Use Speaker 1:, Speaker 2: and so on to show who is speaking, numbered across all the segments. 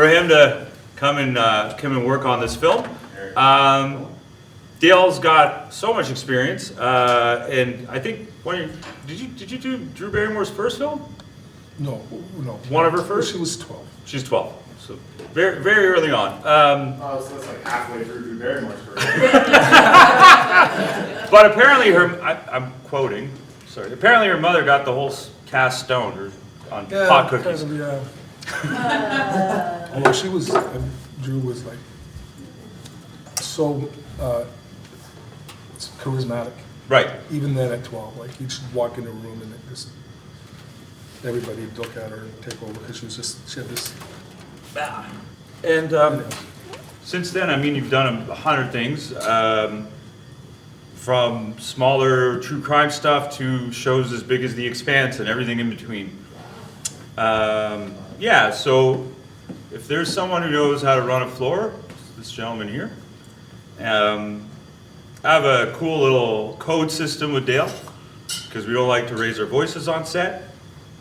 Speaker 1: for him to come and work on this film. Dale's got so much experience, and I think did you do Drew Barrymore's first film?
Speaker 2: No.
Speaker 1: One of her first?
Speaker 2: She was 12.
Speaker 1: She's 12, so very, very early on.
Speaker 3: So that's like halfway through Drew Barrymore's career.
Speaker 1: But apparently I'm quoting, sorry, apparently her mother got the whole cast stoned on pot cookies.
Speaker 2: Kind of, yeah. Although she was, Drew was like so charismatic.
Speaker 1: Right.
Speaker 2: Even then at 12, like you'd just walk into a room and it just, everybody would look at her and take over because she had this.
Speaker 1: And since then, I mean, you've done 100 things, from smaller true crime stuff to shows as big as The Expanse and everything in between. Yeah, so if there's someone who knows how to run a floor, it's this gentleman here. I have a cool little code system with Dale because we don't like to raise our voices on set.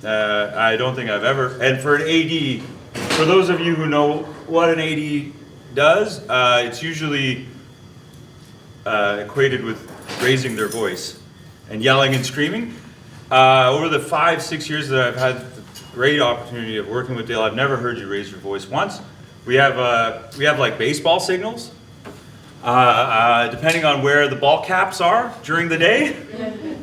Speaker 1: I don't think I've ever, and for an AD, for those of you who know what an AD does, it's usually equated with raising their voice and yelling and screaming. Over the 5-6 years that I've had the great opportunity of working with Dale, I've never heard you raise your voice once. We have like baseball signals. Depending on where the ball caps are during the day,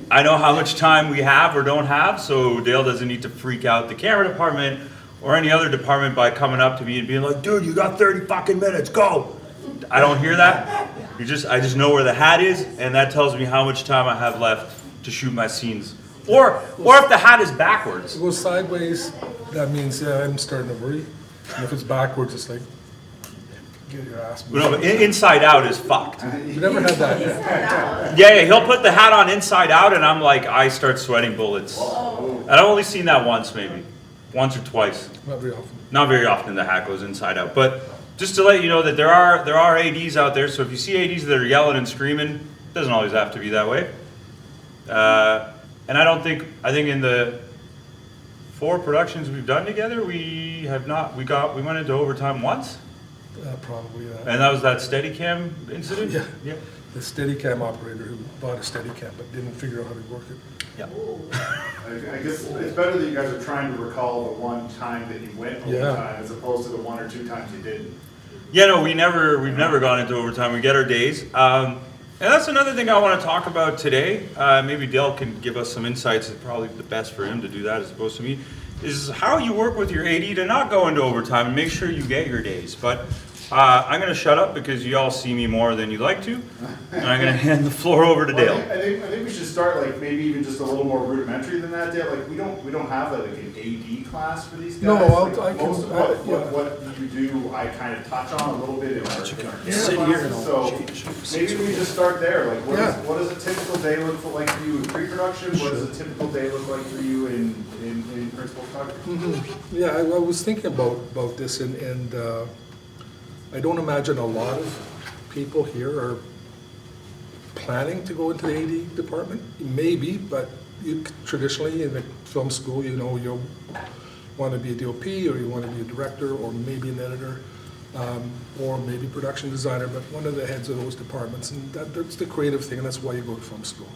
Speaker 1: I know how much time we have or don't have, so Dale doesn't need to freak out the camera department or any other department by coming up to me and being like, dude, you got 30 fucking minutes, go. I don't hear that. I just know where the hat is, and that tells me how much time I have left to shoot my scenes. Or if the hat is backwards.
Speaker 2: If it goes sideways, that means, yeah, I'm starting to worry. And if it's backwards, it's like, get your ass moved.
Speaker 1: No, but inside out is fucked.
Speaker 2: You never had that.
Speaker 1: Yeah, he'll put the hat on inside out, and I'm like, I start sweating bullets. And I've only seen that once, maybe. Once or twice.
Speaker 2: Not very often.
Speaker 1: Not very often the hat goes inside out. But just to let you know that there are ADs out there, so if you see ADs that are yelling and screaming, it doesn't always have to be that way. And I think in the 4 productions we've done together, we went into overtime once.
Speaker 2: Probably, yeah.
Speaker 1: And that was that Steadicam incident?
Speaker 2: Yeah. The Steadicam operator who bought a Steadicam but didn't figure out how to work it.
Speaker 1: Yeah.
Speaker 3: I guess it's better that you guys are trying to recall the one time that you went overtime as opposed to the 1 or 2 times you didn't.
Speaker 1: Yeah, no, we've never gone into overtime. We get our days. And that's another thing I want to talk about today. Maybe Dale can give us some insights. It's probably the best for him to do that as opposed to me. Is how you work with your AD to not go into overtime and make sure you get your days. But I'm going to shut up because you all see me more than you like to, and I'm going to hand the floor over to Dale.
Speaker 3: I think we should start like maybe even just a little more rudimentary than that, Dale. Like we don't have like an AD class for these guys.
Speaker 2: No,
Speaker 3: like, most of what you do, I kind of touch on a little bit in our classes. So maybe we just start there. Like what does a typical day look like for you in pre-production? What does a typical day look like for you in principal photography?
Speaker 2: Mm-hmm. Yeah, I was thinking about this, and I don't imagine a lot of people here are planning to go into the AD department. Maybe, but traditionally in a film school, you want to be a DOP, or you want to be a director, or maybe an editor, or maybe production designer, but one of the heads of those departments, and that's the creative thing, and that's why you go to film school.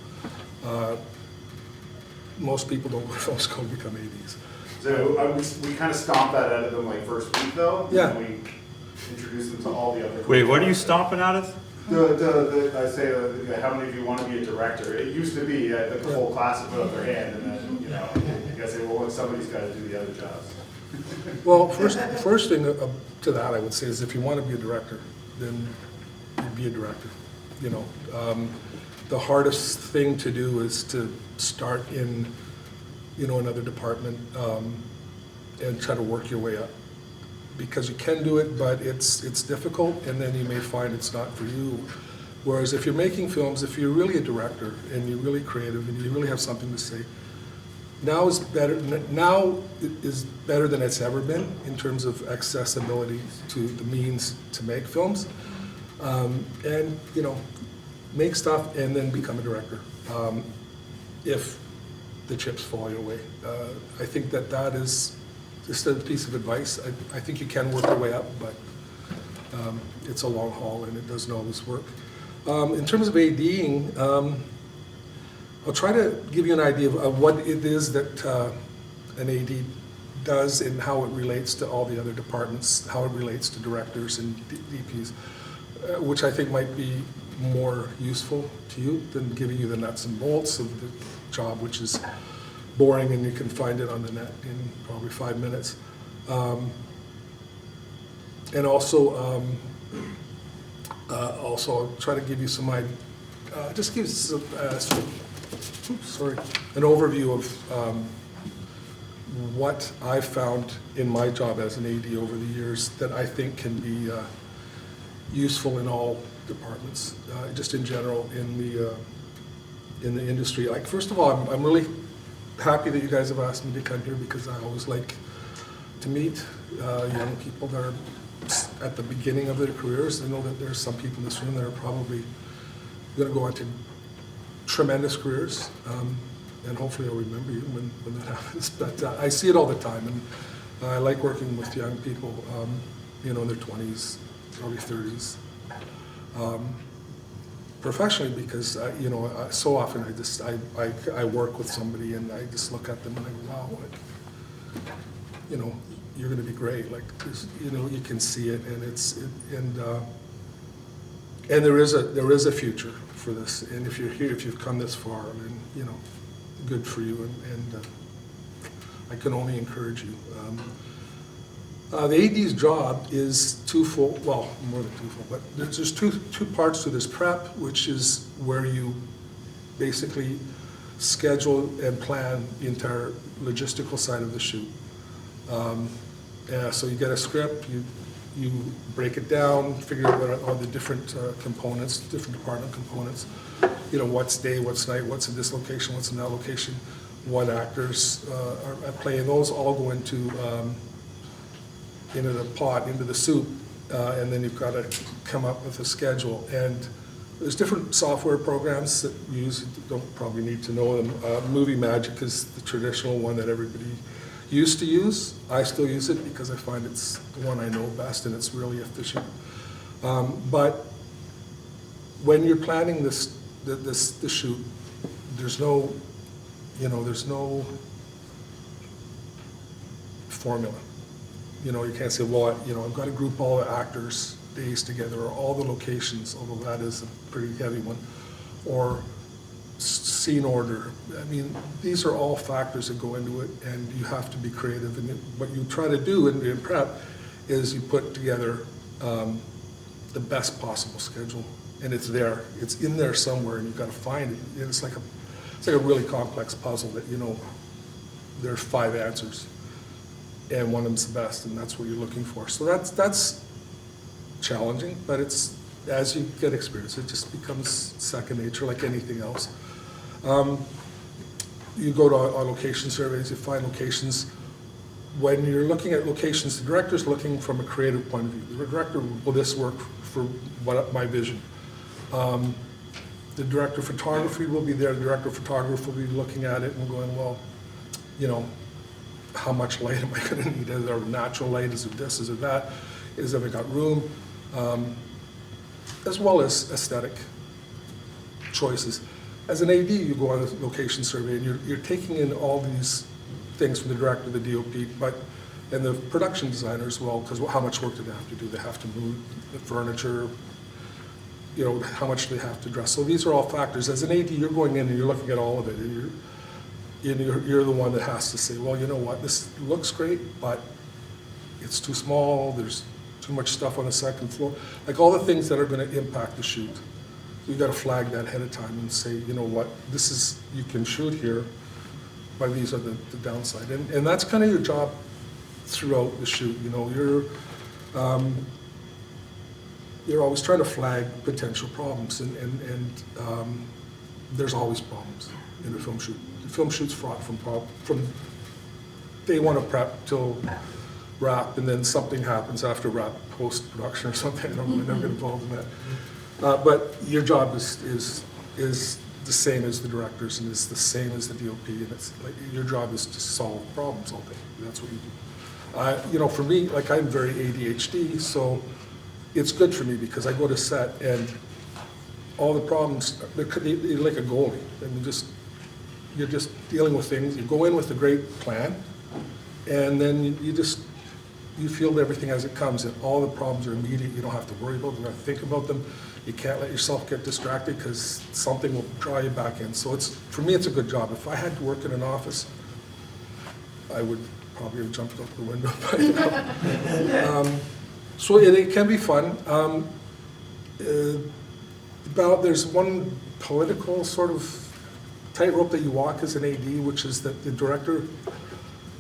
Speaker 2: Most people don't go to film school to become ADs.
Speaker 3: So we kind of stomp that out of them like first week though.
Speaker 2: Yeah.
Speaker 3: And we introduce them to all the other.
Speaker 1: Wait, what are you stomping out of?
Speaker 3: I say how many of you want to be a director? It used to be the whole class would put up their hand, and then you guys say, well, look, somebody's got to do the other jobs.
Speaker 2: Well, first thing to that I would say is if you want to be a director, then be a director. The hardest thing to do is to start in another department and try to work your way up, because you can do it, but it's difficult, and then you may find it's not for you. Whereas if you're making films, if you're really a director and you're really creative and you really have something to say, now is better than it's ever been in terms of accessibility to the means to make films, and make stuff and then become a director if the chips fall your way. I think that is just a piece of advice. I think you can work your way up, but it's a long haul and it doesn't always work. In terms of ADing, I'll try to give you an idea of what it is that an AD does and how it relates to all the other departments, how it relates to directors and DPs, which I think might be more useful to you than giving you the nuts and bolts of the job, which is boring and you can find it on the net in probably 5 minutes. And also I'll try to give you some just give you some, an overview of what I've found in my job as an AD over the years that I think can be useful in all departments, just in general in the industry. Like, first of all, I'm really happy that you guys have asked me to come here because I always like to meet young people that are at the beginning of their careers. I know that there's some people in this room that are probably going to go on to tremendous careers, and hopefully I'll remember you when that happens. But I see it all the time, and I like working with young people, in their 20s, early 30s. Professionally, because so often I work with somebody and I just look at them and I go, wow, you're going to be great. Like, you can see it, and there is a future for this. And if you're here, if you've come this far, then good for you. And I can only encourage you. The AD's job is twofold, well, more than twofold, but there's two parts to this prep, which is where you basically schedule and plan the entire logistical side of the shoot. So you get a script, you break it down, figure out what are the different components, different department components, what's day, what's night, what's in this location, what's in that location, what actors are at play, and those all go into the pot, into the soup, and then you've got to come up with a schedule. And there's different software programs that you use. You don't probably need to know them. Movie Magic is the traditional one that everybody used to use. I still use it because I find it's the one I know best and it's really efficient. But when you're planning the shoot, there's no formula. You can't say, well, I've got to group all the actors' days together, or all the locations, although that is a pretty heavy one, or scene order. I mean, these are all factors that go into it, and you have to be creative. And what you try to do in prep is you put together the best possible schedule, and it's there. It's in there somewhere, and you've got to find it. And it's like a really complex puzzle that there's 5 answers. And one of them's the best, and that's what you're looking for. So that's challenging, but it's, as you get experience, it just becomes second nature like anything else. You go to location surveys, you find locations. When you're looking at locations, the director's looking from a creative point of view. The director, will this work for my vision? The director of photography will be there. The director of photography will be looking at it and going, well, how much light am I going to need? Is there natural light? Is it this? Is it that? Is there got room? As well as aesthetic choices. As an AD, you go on a location survey and you're taking in all these things from the director, the DOP, and the production designer as well, because how much work do they have to do? They have to move the furniture, how much do they have to dress? So these are all factors. As an AD, you're going in and you're looking at all of it, and you're the one that has to say, well, you know what, this looks great, but it's too small, there's too much stuff on the second floor. Like all the things that are going to impact the shoot. You've got to flag that ahead of time and say, you know what, you can shoot here, but these are the downside. And that's kind of your job throughout the shoot. You're always trying to flag potential problems, and there's always problems in a film shoot. The film shoot's fraught from day one of prep till wrap, and then something happens after wrap, post-production or something. I don't really never get involved in that. But your job is the same as the directors, and is the same as the DOP, and it's like your job is to solve problems all day. That's what you do. You know, for me, like I'm very ADHD, so it's good for me because I go to set and all the problems, they're like a goalie. I mean, you're just dealing with things. You go in with a great plan, and then you field everything as it comes, and all the problems are immediate. You don't have to worry about them, you don't have to think about them. You can't let yourself get distracted because something will draw you back in. So for me, it's a good job. If I had to work in an office, I would probably have jumped out the window by now. So it can be fun. There's one political sort of tightrope that you walk as an AD, which is that the director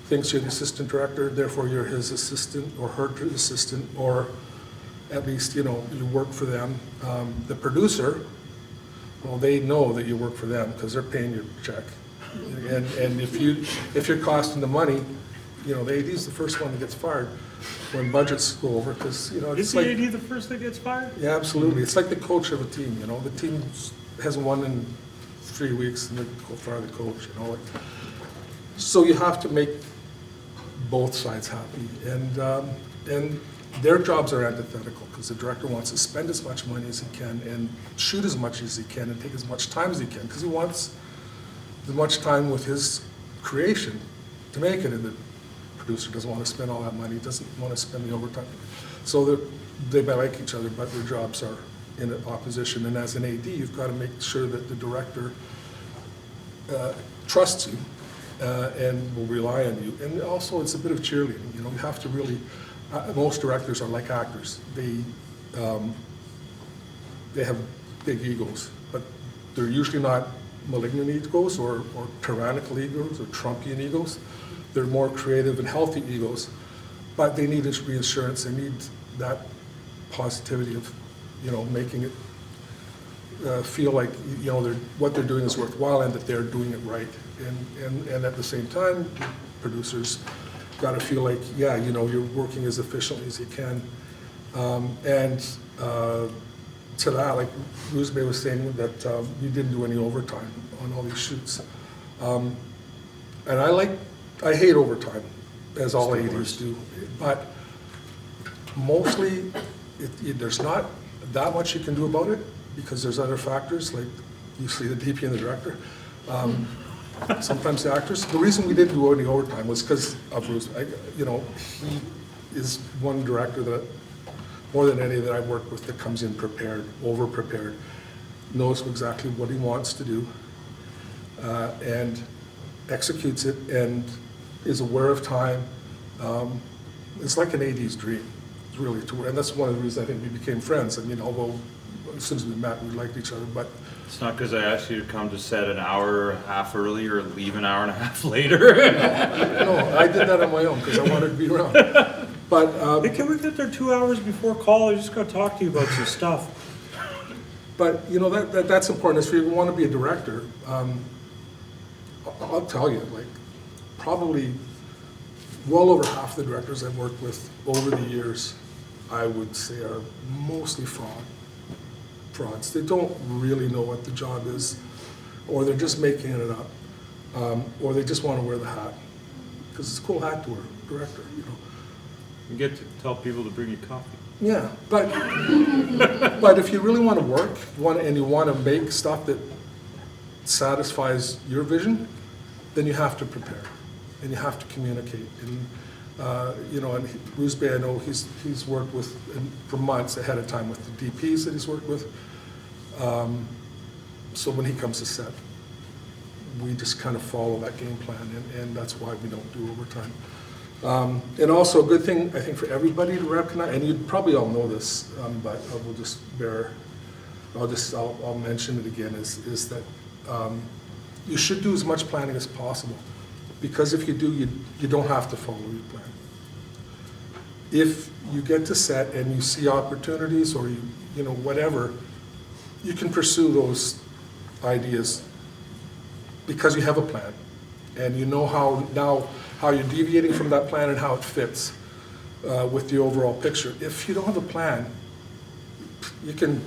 Speaker 2: thinks you're the assistant director, therefore you're his assistant or her assistant, or at least, you know, you work for them. The producer, well, they know that you work for them because they're paying your check. And if you're costing the money, you know, the AD is the first one that gets fired when budgets go over, because, you know, it's like...
Speaker 1: Is the AD the first that gets fired?
Speaker 2: Yeah, absolutely. It's like the coach of a team, you know. The team hasn't won in 3 weeks and they go fire the coach, you know. So you have to make both sides happy. And their jobs are antithetical because the director wants to spend as much money as he can and shoot as much as he can and take as much time as he can because he wants as much time with his creation to make it, and the producer doesn't want to spend all that money, doesn't want to spend the overtime. So they like each other, but their jobs are in opposition. And as an AD, you've got to make sure that the director trusts you and will rely on you. And also, it's a bit of cheerleading. You know, you have to really. Most directors are like actors. They have big egos, but they're usually not malignant egos or tyrannical egos or Trumpian egos. They're more creative and healthy egos, but they need this reassurance. They need that positivity of, you know, making it feel like, you know, what they're doing is worthwhile and that they're doing it right. And at the same time, producers got to feel like, yeah, you know, you're working as efficiently as you can. To that, like Roosbay was saying, that you didn't do any overtime on all these shoots. And I hate overtime, as all ADs do, but mostly there's not that much you can do about it because there's other factors, like usually the DP and the director. Sometimes the actors. The reason we didn't do any overtime was because of Bruce. You know, he is one director that, more than any that I've worked with, that comes in prepared, over-prepared, knows exactly what he wants to do, and executes it, and is aware of time. It's like an AD's dream, really. And that's one of the reasons I think we became friends. I mean, although as soon as we met, we liked each other, but.
Speaker 1: It's not because I asked you to come to set an hour and a half early or leave an hour and a half later.
Speaker 2: No, I did that on my own because I wanted to be around. But
Speaker 1: hey, can we get there 2 hours before call? I just got to talk to you about some stuff.
Speaker 2: But you know that's important. If you want to be a director, I'll tell you, like probably well over half the directors I've worked with over the years, I would say are mostly frauds. They don't really know what the job is, or they're just making it up, or they just want to wear the hat because it's a cool hat to wear, director. You know.
Speaker 1: You get to tell people to bring you coffee.
Speaker 2: Yeah, but if you really want to work, and you want to make stuff that satisfies your vision, then you have to prepare, and you have to communicate. And you know, and Roosbay, I know he's worked with for months ahead of time with the DPs that he's worked with. So when he comes to set, we just kind of follow that game plan, and that's why we don't do overtime. And also a good thing, I think, for everybody to recognize, and you probably all know this, but we'll just I'll mention it again, is that you should do as much planning as possible, because if you do, you don't have to follow your plan. If you get to set and you see opportunities, or you know, whatever, you can pursue those ideas because you have a plan, and you know how you're deviating from that plan and how it fits with the overall picture. If you don't have a plan, you can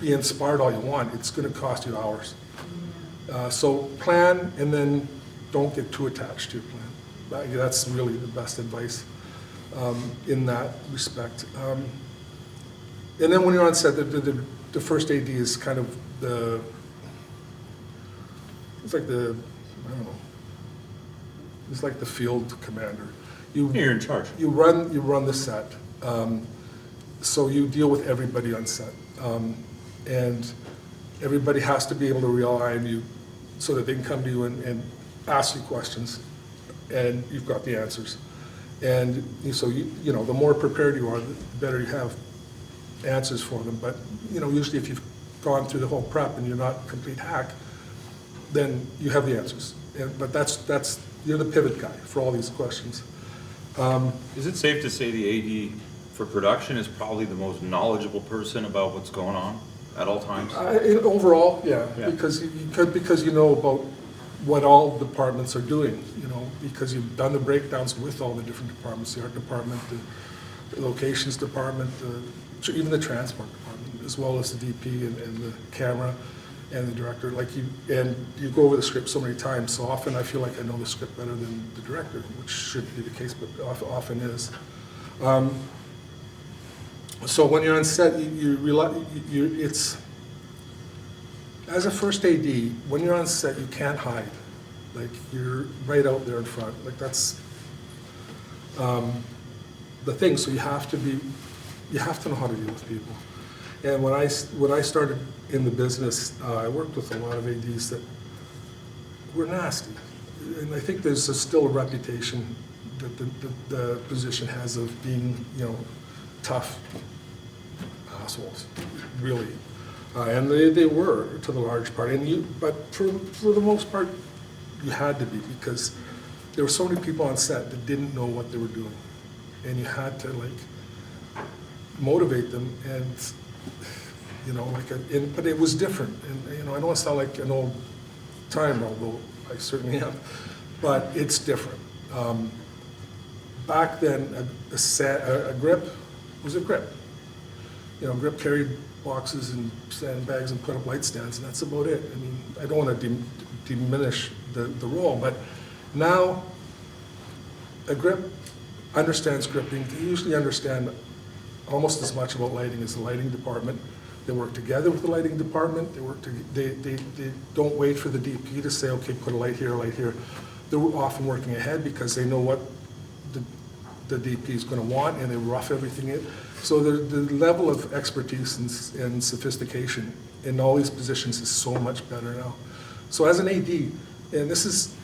Speaker 2: be inspired all you want. It's going to cost you hours. So plan, and then don't get too attached to your plan. That's really the best advice. in that respect. And then when you're on set, the first AD is kind of it's like I don't know, it's like the field commander.
Speaker 1: You're in charge.
Speaker 2: You run the set, so you deal with everybody on set, and everybody has to be able to rely on you so that they can come to you and ask you questions, and you've got the answers. And so you know, the more prepared you are, the better you have answers for them. But you know, usually if you've gone through the whole prep and you're not a complete hack, then you have the answers. But that's you're the pivot guy for all these questions.
Speaker 1: Is it safe to say the AD for production is probably the most knowledgeable person about what's going on at all times?
Speaker 2: Overall, yeah.
Speaker 1: Yeah.
Speaker 2: Because you know about what all departments are doing, you know, because you've done the breakdowns with all the different departments, the art department, the locations department, even the transport department, as well as the DP and the camera and the director. And you go over the script so many times, so often I feel like I know the script better than the director, which shouldn't be the case, but often is. So when you're on set, it's, as a first AD, when you're on set, you can't hide. Like, you're right out there in front. Like, that's the thing. So you have to know how to deal with people. And when I started in the business, I worked with a lot of ADs that were nasty. And I think there's still a reputation that the position has of being, you know, tough assholes, really. And they were, to the large part. But for the most part, you had to be, because there were so many people on set that didn't know what they were doing. And you had to, like, motivate them, and, you know, but it was different. And, you know, I don't want to sound like an old timer, although I certainly am, but it's different. Back then, a grip was a grip. You know, grip carried boxes and sandbags and put up light stands, and that's about it. I mean, I don't want to diminish the role, but now a grip understands gripping. They usually understand almost as much about lighting as the lighting department. They work together with the lighting department. They don't wait for the DP to say, okay, put a light here, a light here. They're often working ahead because they know what the DP is going to want, and they rough everything in. So the level of expertise and sophistication in all these positions is so much better now. So as an AD, and this is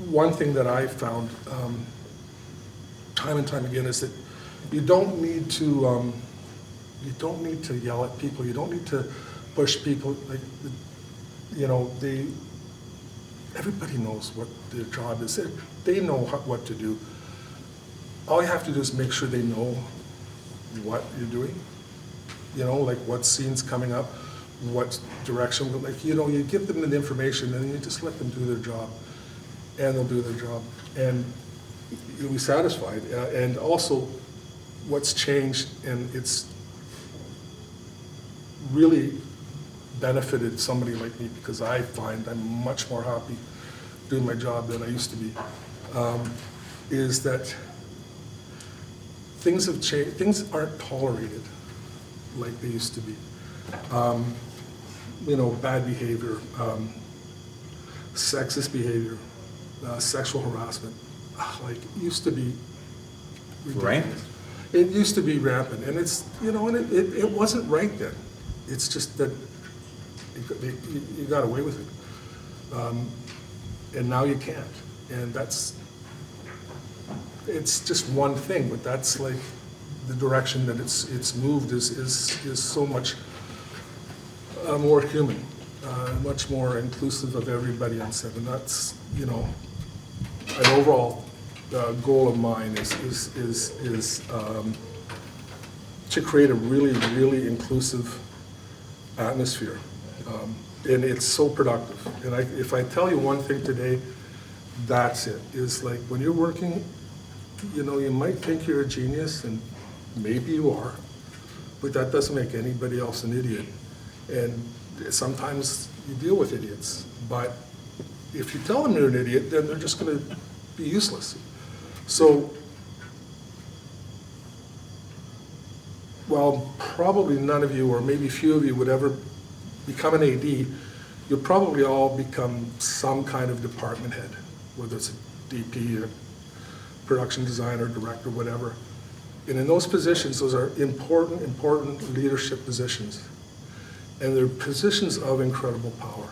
Speaker 2: one thing that I found time and time again, is that you don't need to yell at people. You don't need to push people. Like, you know, everybody knows what their job is. They know what to do. All you have to do is make sure they know what you're doing. You know, like what scene's coming up, what direction. Like, you know, you give them the information and you just let them do their job, and they'll do their job, and you'll be satisfied. And also, what's changed, and it's really benefited somebody like me, because I find I'm much more happy doing my job than I used to be, is that things have changed. Things aren't tolerated like they used to be. You know, bad behavior, sexist behavior, sexual harassment, like, it used to be ridiculous.
Speaker 1: Rampant.
Speaker 2: It used to be rampant, and it's, you know, and it wasn't right then. It's just that you got away with it, and now you can't. And it's just one thing, but that's like the direction that it's moved is so much more human, much more inclusive of everybody on set, and that's, you know, an overall goal of mine is to create a really, really inclusive atmosphere, and it's so productive. And if I tell you one thing today, that's it. Is like, when you're working, you know, you might think you're a genius, and maybe you are, but that doesn't make anybody else an idiot. And sometimes you deal with idiots, but if you tell them you're an idiot, then they're just going to be useless. So while probably none of you, or maybe few of you, would ever become an AD, you'll probably all become some kind of department head, whether it's a DP, a production designer, director, whatever. And in those positions, those are important leadership positions. And they're positions of incredible power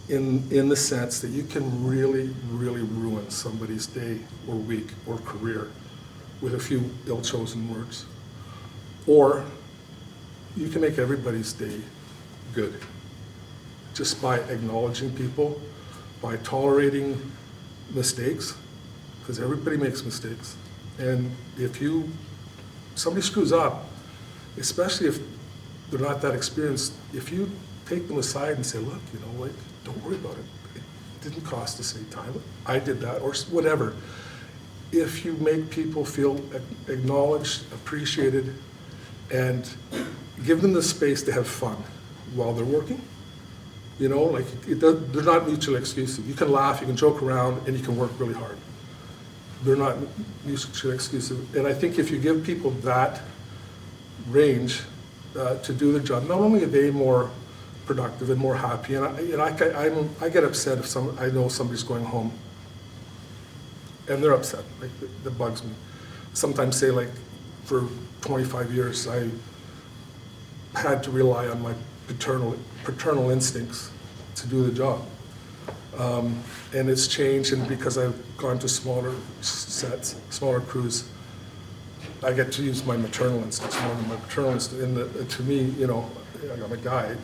Speaker 2: in the sense that you can really, really ruin somebody's day or week or career with a few ill-chosen words. Or you can make everybody's day good just by acknowledging people, by tolerating mistakes, because everybody makes mistakes. And if somebody screws up, especially if they're not that experienced, if you take them aside and say, look, like, don't worry about it. It didn't cost us any time. I did that, or whatever. If you make people feel acknowledged, appreciated, and give them the space to have fun while they're working, like they're not mutually exclusive. You can laugh, you can joke around, and you can work really hard. They're not mutually exclusive. And I think if you give people that range to do their job, not only are they more productive and more happy, and I get upset if I know somebody's going home and they're upset, like that bugs me. Sometimes say, like, for 25 years I had to rely on my paternal instincts to do the job. And it's changed, and because I've gone to smaller sets, smaller crews, I get to use my maternal instincts more than my paternal instincts. And to me, I'm a guy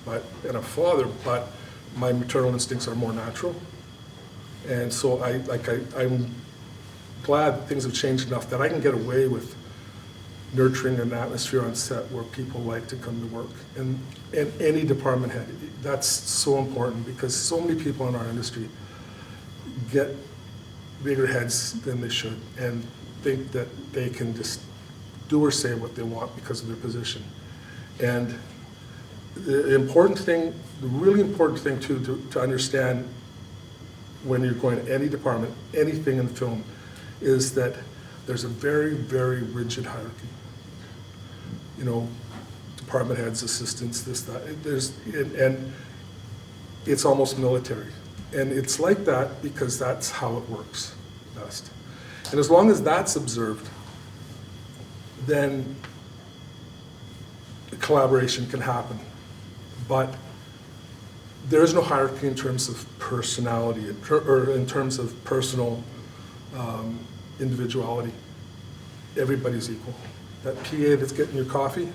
Speaker 2: and a father, but my maternal instincts are more natural. And so I'm glad that things have changed enough that I can get away with nurturing an atmosphere on set where people like to come to work. And any department head, that's so important, because so many people in our industry get bigger heads than they should and think that they can just do or say what they want because of their position. And the really important thing too, to understand when you're going to any department, anything in film, is that there's a very, very rigid hierarchy. Department heads, assistants, this, that. And it's almost military. And it's like that because that's how it works best. And as long as that's observed, then collaboration can happen. But there is no hierarchy in terms of personality, or in terms of personal individuality. Everybody's equal. That PA that's getting your coffee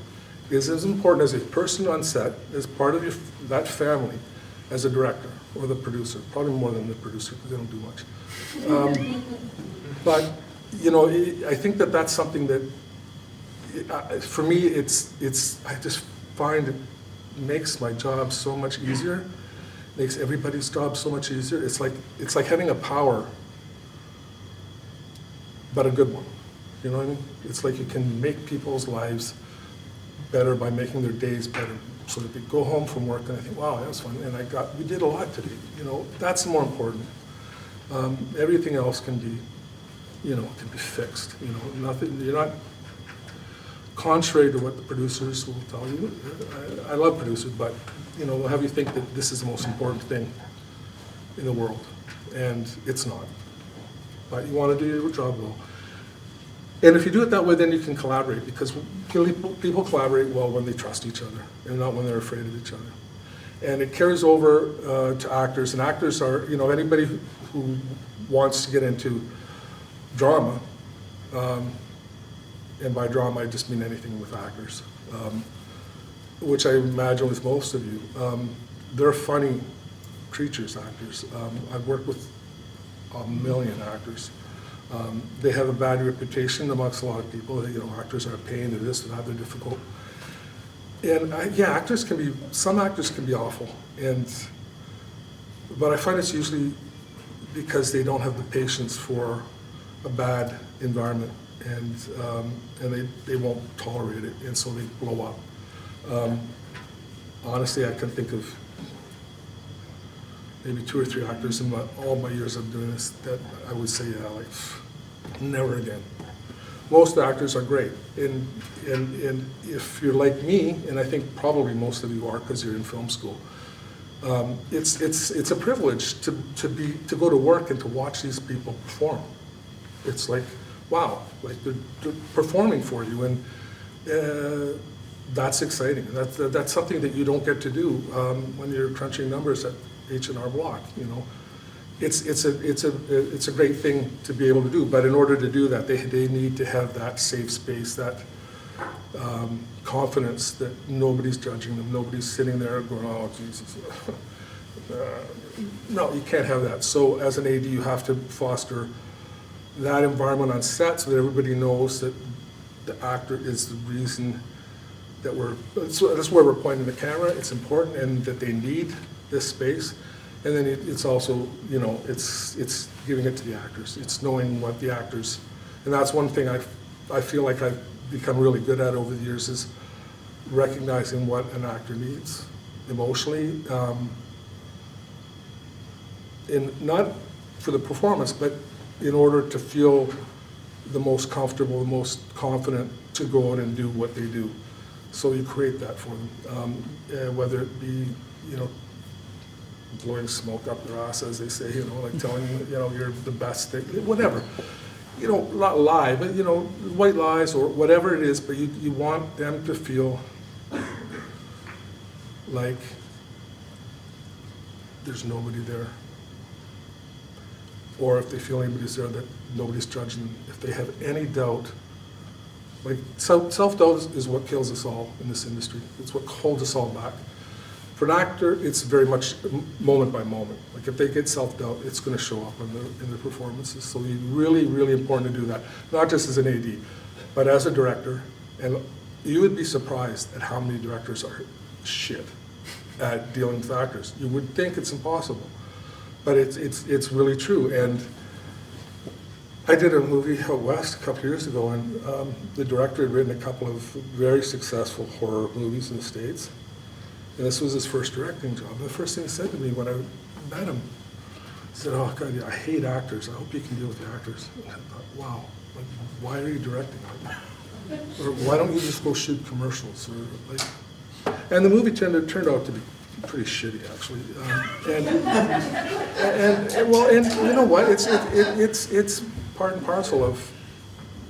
Speaker 2: is as important as a person on set, as part of that family, as a director or the producer. Probably more than the producer, because they don't do much. But I think that that's something that, for me, I just find it makes my job so much easier. Makes everybody's job so much easier. It's like having a power, but a good one. You know what I mean? It's like you can make people's lives better by making their days better, so that they go home from work and I think, wow, that was fun, and we did a lot today. That's more important. Everything else can be, can be fixed. Nothing. You're not, contrary to what the producers will tell you. I love producers, but they'll have you think that this is the most important thing in the world, and it's not. But you want to do your job well. And if you do it that way, then you can collaborate, because people collaborate well when they trust each other and not when they're afraid of each other. And it carries over to actors, and actors are, anybody who wants to get into drama, and by drama I just mean anything with actors, which I imagine with most of you. They're funny creatures, actors. I've worked with a million actors. They have a bad reputation amongst a lot of people. Actors are a pain, they're this, they're that, they're difficult. And some actors can be awful. But I find it's usually because they don't have the patience for a bad environment, and they won't tolerate it, and so they blow up. Honestly, I can think of maybe 2 or 3 actors in all my years of doing this that I would say, never again. most actors are great. And if you're like me, and I think probably most of you are because you're in film school, it's a privilege to go to work and to watch these people perform. It's like, wow, like they're performing for you, and that's exciting. That's something that you don't get to do when you're crunching numbers at H&R Block. You know, it's a great thing to be able to do. But in order to do that, they need to have that safe space, that confidence that nobody's judging them, nobody's sitting there going, oh Jesus. No, you can't have that. So as an AD, you have to foster that environment on set so that everybody knows that the actor is the reason that that's where we're pointing the camera. It's important, and that they need this space. And then it's also, you know, it's giving it to the actors. It's knowing what the actors, and that's one thing I feel like I've become really good at over the years, is recognizing what an actor needs emotionally, not for the performance, but in order to feel the most comfortable, the most confident to go out and do what they do. So you create that for them, whether it be, you know, blowing smoke up their ass, as they say, you know, like telling you know, you're the best thing, whatever. You know, not lie, but, you know, white lies or whatever it is, but you want them to feel like there's nobody there. Or if they feel anybody's there, that nobody's judging them. If they have any doubt, like self-doubt is what kills us all in this industry. It's what holds us all back. For an actor, it's very much moment by moment. Like if they get self-doubt, it's going to show up in their performances. So it's really, really important to do that. Not just as an AD, but as a director. And you would be surprised at how many directors are shit at dealing with actors. You would think it's impossible, but it's really true. And I did a movie out west a couple years ago, and the director had written a couple of very successful horror movies in the States. And this was his first directing job. And the first thing he said to me when I met him, he said, oh God, I hate actors. I hope you can deal with the actors. And I thought, wow, like, why are you directing them? Or why don't you just go shoot commercials? Or like, and the movie turned out to be pretty shitty, actually. And you know what? It's part and parcel of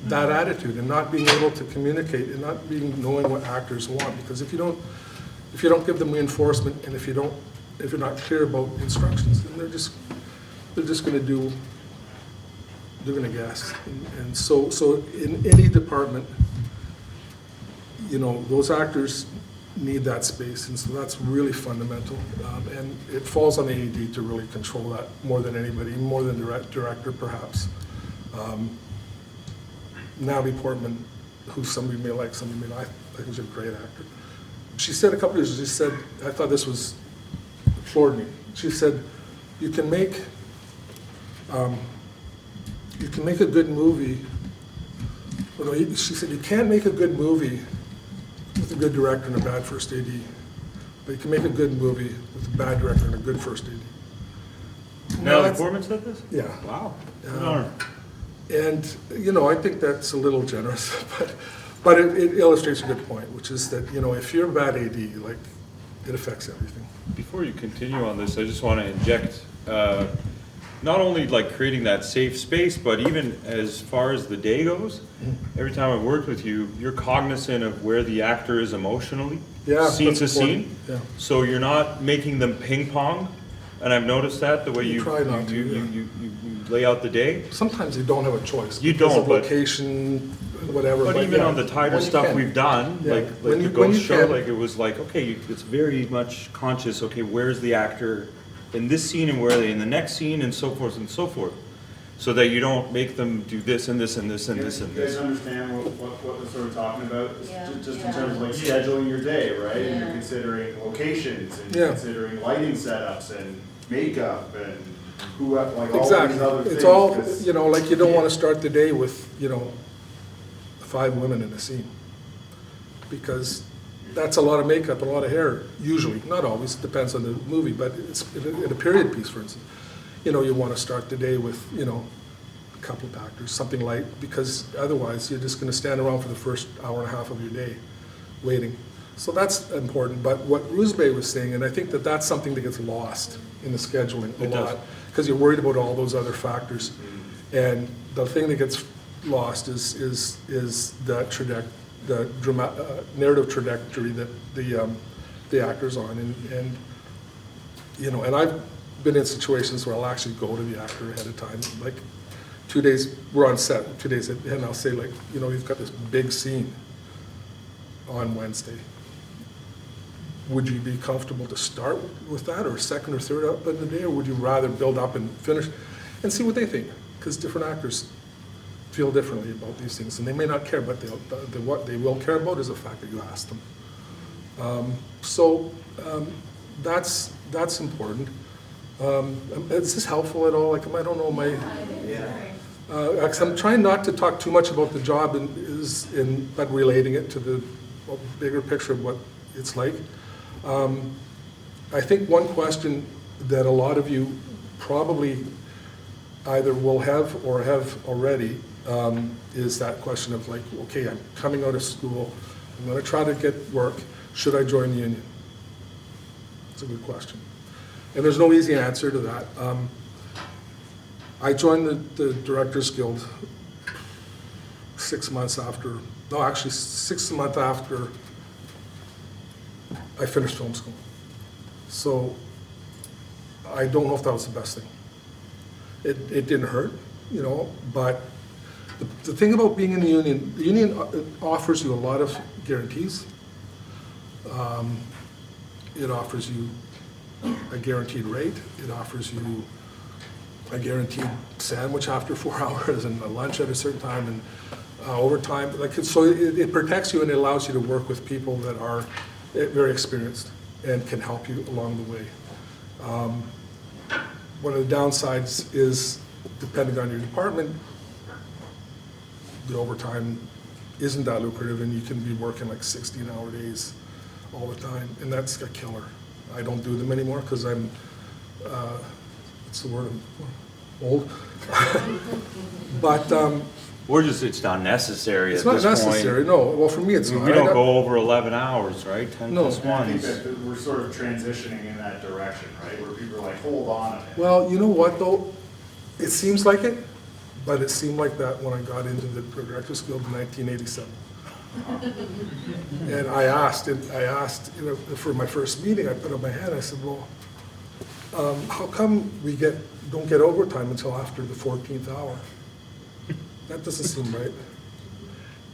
Speaker 2: that attitude, and not being able to communicate, and not knowing what actors want. Because if you don't give them reinforcement, and if you're not clear about instructions, then they're just going to they're going to guess. And so in any department, you know, those actors need that space, and so that's really fundamental. And it falls on the AD to really control that more than anybody, more than the director perhaps. Natalie Portman, who somebody may like, somebody may not, I think she's a great actor. She said a couple years ago, she said, I thought this was, floored me. She said, you can make a good movie, she said, you can't make a good movie with a good director and a bad first AD, but you can make a good movie with a bad director and a good first AD.
Speaker 1: Natalie Portman said this?
Speaker 2: Yeah.
Speaker 1: Wow. Good on her.
Speaker 2: And, you know, I think that's a little generous, but it illustrates a good point, which is that, you know, if you're a bad AD, like, it affects everything.
Speaker 1: Before you continue on this, I just want to inject, not only like creating that safe space, but even as far as the day goes, every time I've worked with you, you're cognizant of where the actor is emotionally, scene to scene. Yeah. So you're not making them ping pong. And I've noticed that the way you lay out the day.
Speaker 2: Sometimes you don't have a choice.
Speaker 1: You don't, but
Speaker 2: location, whatever.
Speaker 1: But even on the tighter stuff we've done, like the Ghost show, like it was like, okay, it's very much conscious. Okay, where's the actor in this scene, and where are they in the next scene, and so forth and so forth, so that you don't make them do this and this and this and this and this.
Speaker 3: You guys understand what we're sort of talking about? Just in terms of like scheduling your day, right? And you're considering locations, and you're considering lighting setups and makeup and who, like all these other things.
Speaker 2: It's all, you know, like you don't want to start the day with, you know, 5 women in a scene, because that's a lot of makeup and a lot of hair, usually, not always, it depends on the movie, but it's in a period piece, for instance. You know, you want to start the day with, you know, couple of actors, something light, because otherwise you're just gonna stand around for the first hour and a half of your day waiting. So that's important, but what Rusbay was saying, and I think that that's something that gets lost in the scheduling a
Speaker 1: It does.
Speaker 2: lot, because you're worried about all those other factors. And the thing that gets lost is the narrative trajectory that the actor's on, and you know, and I've been in situations where I'll actually go to the actor ahead of time, like 2 days, we're on set, 2 days, and I'll say, like, you know, you've got this big scene on Wednesday. Would you be comfortable to start with that, or second or third up in the day, or would you rather build up and finish and see what they think? Because different actors feel differently about these things, and they may not care, but what they will care about is the fact that you asked them. That's important. Is this helpful at all? Like, I don't know, because I'm trying not to talk too much about the job but relating it to the bigger picture of what it's like. I think one question that a lot of you probably either will have or have already is that question of, like, okay, I'm coming out of school, I'm going to try to get work, should I join the union? It's a good question. And there's no easy answer to that. I joined the Directors Guild 6 months after, no, actually 6 months after I finished film school. So I don't know if that was the best thing. It didn't hurt, you know, but the thing about being in the union offers you a lot of guarantees. It offers you a guaranteed rate. It offers you a guaranteed sandwich after 4 hours and a lunch at a certain time and overtime. So it protects you, and it allows you to work with people that are very experienced and can help you along the way. One of the downsides is, depending on your department, the overtime isn't that lucrative, and you can be working like 16-hour days all the time, and that's a killer. I don't do them anymore because I'm, what's the word, I'm old. But
Speaker 1: it's not necessary
Speaker 2: it's
Speaker 1: at
Speaker 2: not
Speaker 1: this
Speaker 2: necessary,
Speaker 1: point.
Speaker 2: no. Well, for me, it's
Speaker 1: We
Speaker 2: not.
Speaker 1: don't go over 11 hours, right? 10
Speaker 2: No.
Speaker 1: plus
Speaker 3: I think
Speaker 1: ones.
Speaker 3: that we're sort of transitioning in that direction, right, where people are like, hold on a minute.
Speaker 2: Well, you know what, though? It seems like it, but it seemed like that when I got into the Directors Guild in 1987. And I asked, you know, for my first meeting, I put up my hand, I said, well, how come we don't get overtime until after the 14th hour? That doesn't seem right.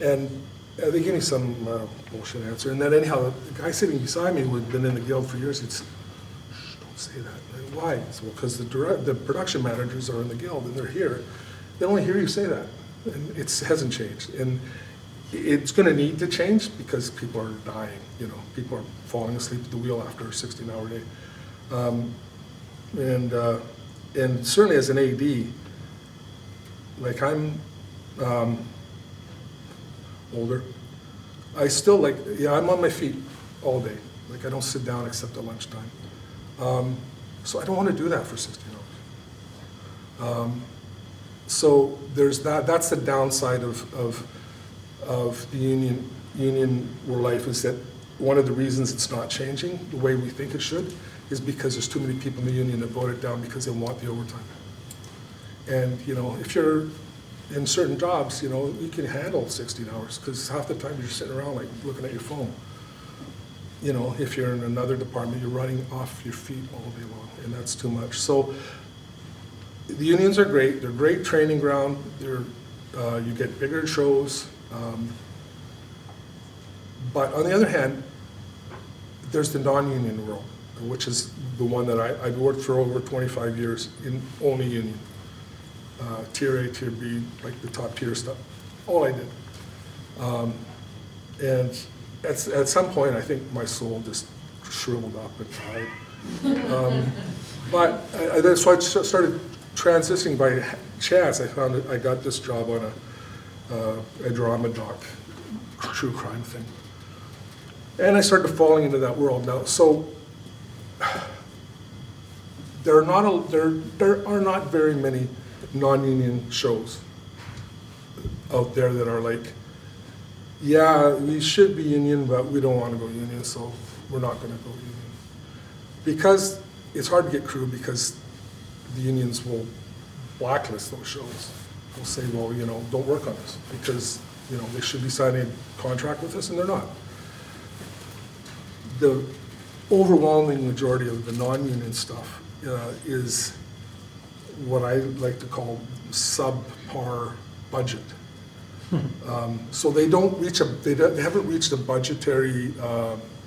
Speaker 2: And they gave me some bullshit answer. And then anyhow, the guy sitting beside me who had been in the guild for years, he'd say, shh, don't say that. Like, why? I said, well, because the production managers are in the guild and they're here. They only hear you say that. And it hasn't changed. And it's going to need to change because people are dying. You know, people are falling asleep at the wheel after a 16-hour day. And certainly as an AD, like I'm older, I still like, yeah, I'm on my feet all day. Like I don't sit down except at lunchtime. So I don't want to do that for 16 hours. So there's that. That's the downside of the union life, is that one of the reasons it's not changing the way we think it should is because there's too many people in the union that vote it down because they want the overtime. And you know, if you're in certain jobs, you know, you can handle 16 hours because half the time you're sitting around like looking at your phone. You know, if you're in another department, you're running off your feet all day long, and that's too much. So the unions are great. They're great training ground. You get bigger shows. But on the other hand, there's the non-union world, which is the one that I've worked for over 25 years in only union. Tier A, Tier B, like the top tier stuff, all I did. And at some point, I think my soul just shriveled up and died. So I started transitioning by chance. I found I got this job on a drama doc, true crime thing. And I started falling into that world now. So there are not very many non-union shows out there that are like, yeah, we should be union, but we don't want to go union, so we're not going to go union. Because it's hard to get crew because the unions will blacklist those shows. They'll say, well, you know, don't work on this because, you know, they should be signing a contract with us and they're not. The overwhelming majority of the non-union stuff is what I like to call subpar budget. So they don't reach they haven't reached a budgetary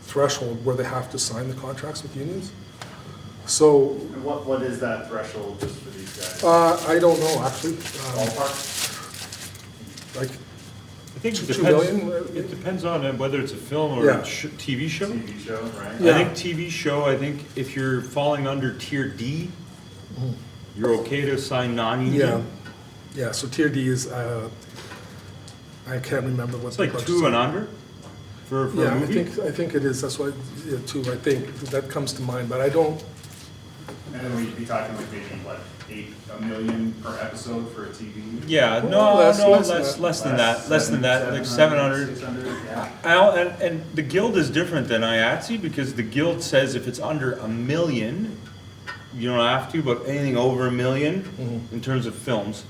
Speaker 2: threshold where they have to sign the contracts with unions. So
Speaker 3: And what is that threshold just for these guys?
Speaker 2: I don't know actually.
Speaker 3: Ballpark?
Speaker 2: Like
Speaker 1: I think it
Speaker 2: 2
Speaker 1: depends,
Speaker 2: million?
Speaker 1: it depends on whether it's a film or
Speaker 2: Yeah.
Speaker 1: a TV show.
Speaker 3: TV show, right?
Speaker 2: Yeah.
Speaker 1: I think TV show, I think if you're falling under tier D, you're okay to sign
Speaker 2: Yeah,
Speaker 1: non-union.
Speaker 2: yeah. So tier D is I can't remember what
Speaker 1: It's
Speaker 2: the
Speaker 1: like
Speaker 2: budget
Speaker 1: 2
Speaker 2: is.
Speaker 1: and under for a
Speaker 2: Yeah,
Speaker 1: movie.
Speaker 2: I think it is. That's why 2. I think that comes to mind, but I don't.
Speaker 3: And then we'd be talking like maybe, what, $1 million per episode for a TV?
Speaker 1: Yeah,
Speaker 2: Well,
Speaker 1: no,
Speaker 2: less
Speaker 1: than that, like 700.
Speaker 3: 600, yeah.
Speaker 1: And the guild is different than IATSE because the guild says if it's under $1 million, you don't have to, but anything over $1 million in terms of films.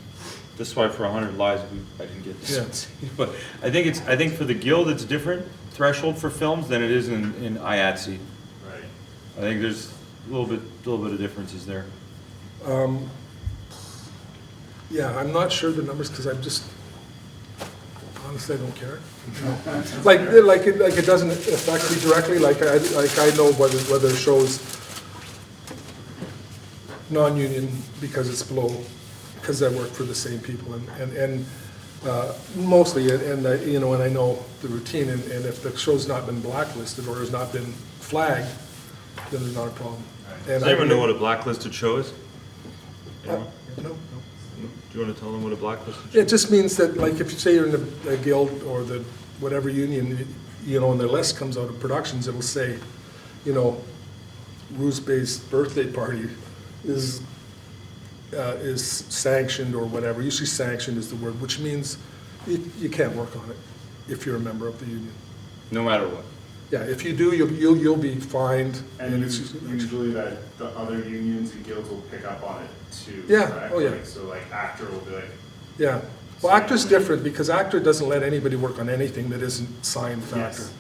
Speaker 1: That's why for 100 Lives, I didn't get this.
Speaker 2: Yeah.
Speaker 1: But I think for the guild, it's different threshold for films than it is in IATSE.
Speaker 3: Right.
Speaker 1: I think there's a little bit of differences there.
Speaker 2: Yeah, I'm not sure the numbers because I'm just honestly I don't care. Like it doesn't affect me directly. Like I know whether it shows non-union because it's below, because I work for the same people and mostly and you know, and I know the routine and if the show's not been blacklisted or has not been flagged, then there's not a problem. And
Speaker 1: Does anyone know what a blacklisted show is? Anyone?
Speaker 2: No.
Speaker 1: Do you want to tell them what a blacklisted show is?
Speaker 2: It just means that, like, if you say you're in a guild or the whatever union, you know, and their list comes out of productions, it'll say, you know, Ruth-Bay's birthday party is sanctioned or whatever. Usually sanctioned is the word, which means you can't work on it if you're a member of the union.
Speaker 1: No matter what.
Speaker 2: Yeah, if you do, you'll be fined.
Speaker 3: And
Speaker 2: it's
Speaker 3: usually that the other unions and guilds will pick up on it too.
Speaker 2: Yeah,
Speaker 3: correct?
Speaker 2: oh, yeah.
Speaker 3: Like, so like actor will be like,
Speaker 2: Yeah. Well, actor's different because actor doesn't let anybody work on anything that isn't signed with actor.
Speaker 3: yes,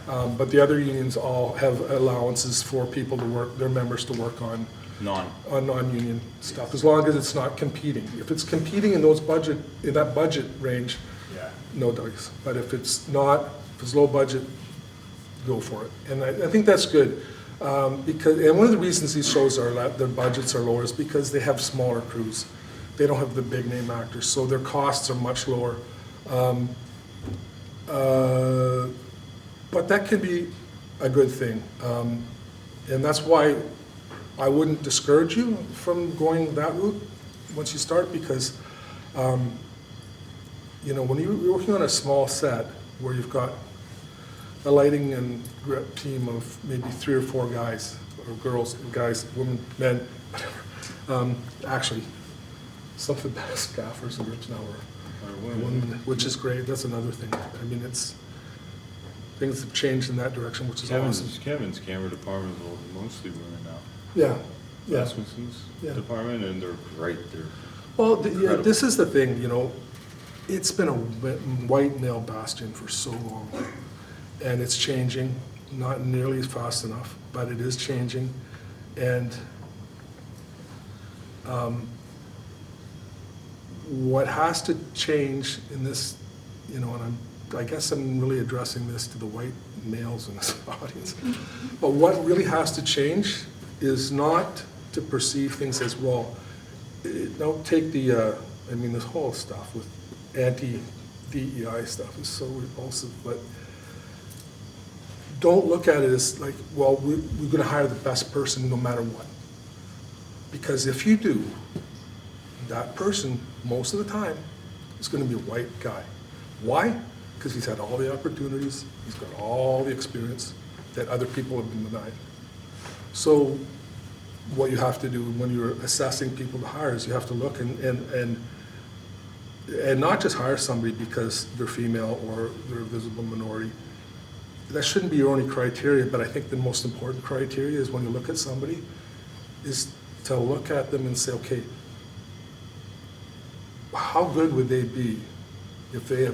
Speaker 3: yeah.
Speaker 2: But the other unions all have allowances for people to work, their members to work on non-union stuff, as long as it's not competing. If it's competing in that budget range,
Speaker 3: Yeah.
Speaker 2: no dice. But if it's not, if it's low budget, go for it. And I think that's good. And one of the reasons these shows their budgets are lower is because they have smaller crews. They don't have the big name actors, so their costs are much lower. But that can be a good thing. And that's why I wouldn't discourage you from going that route once you start, because you know, when you're working on a small set where you've got a lighting and grip team of maybe 3 or 4 guys, or girls, guys, women, men, whatever. Actually, some of the best gaffers in Rich now are women, which is great. That's another thing. I mean, things have changed in that direction, which is awesome.
Speaker 1: Kevin's camera department is mostly women now.
Speaker 2: Yeah, yeah.
Speaker 1: Rasmussen's
Speaker 2: Yeah.
Speaker 1: department, and they're great.
Speaker 2: Well, yeah,
Speaker 1: Incredible.
Speaker 2: this is the thing, you know, it's been a white male bastion for so long, and it's changing, not nearly as fast enough, but it is changing, and what has to change in this, you know, and I guess I'm really addressing this to the white males in this audience, but what really has to change is not to perceive things as, well, don't take the, I mean, this whole stuff with anti-DEI stuff is so repulsive, but don't look at it as like, well, we're going to hire the best person no matter what. Because if you do, that person, most of the time, is going to be a white guy. Why? Because he's had all the opportunities, he's got all the experience that other people have been denied. So what you have to do when you're assessing people to hire is you have to look and not just hire somebody because they're female or they're a visible minority. That shouldn't be your only criteria, but I think the most important criteria is when you look at somebody is to look at them and say, okay, how good would they be if they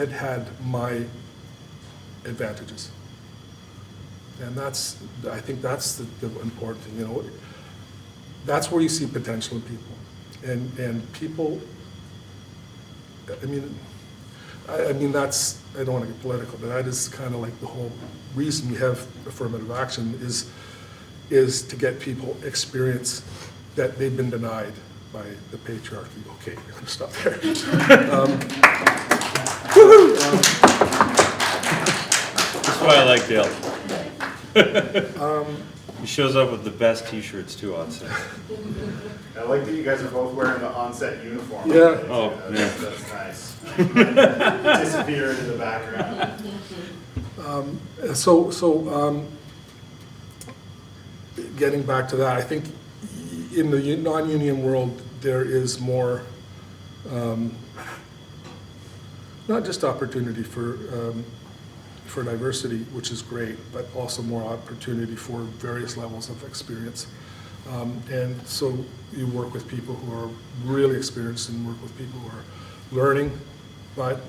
Speaker 2: had my advantages? And I think that's the important thing, you know. That's where you see potential in people. And people, I mean that's, I don't want to get political, but that is kind of like the whole reason we have affirmative action is to get people experience that they've been denied by the patriarchy. Okay, I'm going to stop there.
Speaker 1: That's why I like Dale. He shows up with the best T-shirts too on set.
Speaker 3: I like that you guys are both wearing the on-set uniform.
Speaker 2: Yeah.
Speaker 1: Oh, yeah.
Speaker 3: That's nice. Disappear into the background.
Speaker 2: Getting back to that, I think in the non-union world, there is more, not just opportunity for diversity, which is great, but also more opportunity for various levels of experience. And so you work with people who are really experienced and work with people who are learning, but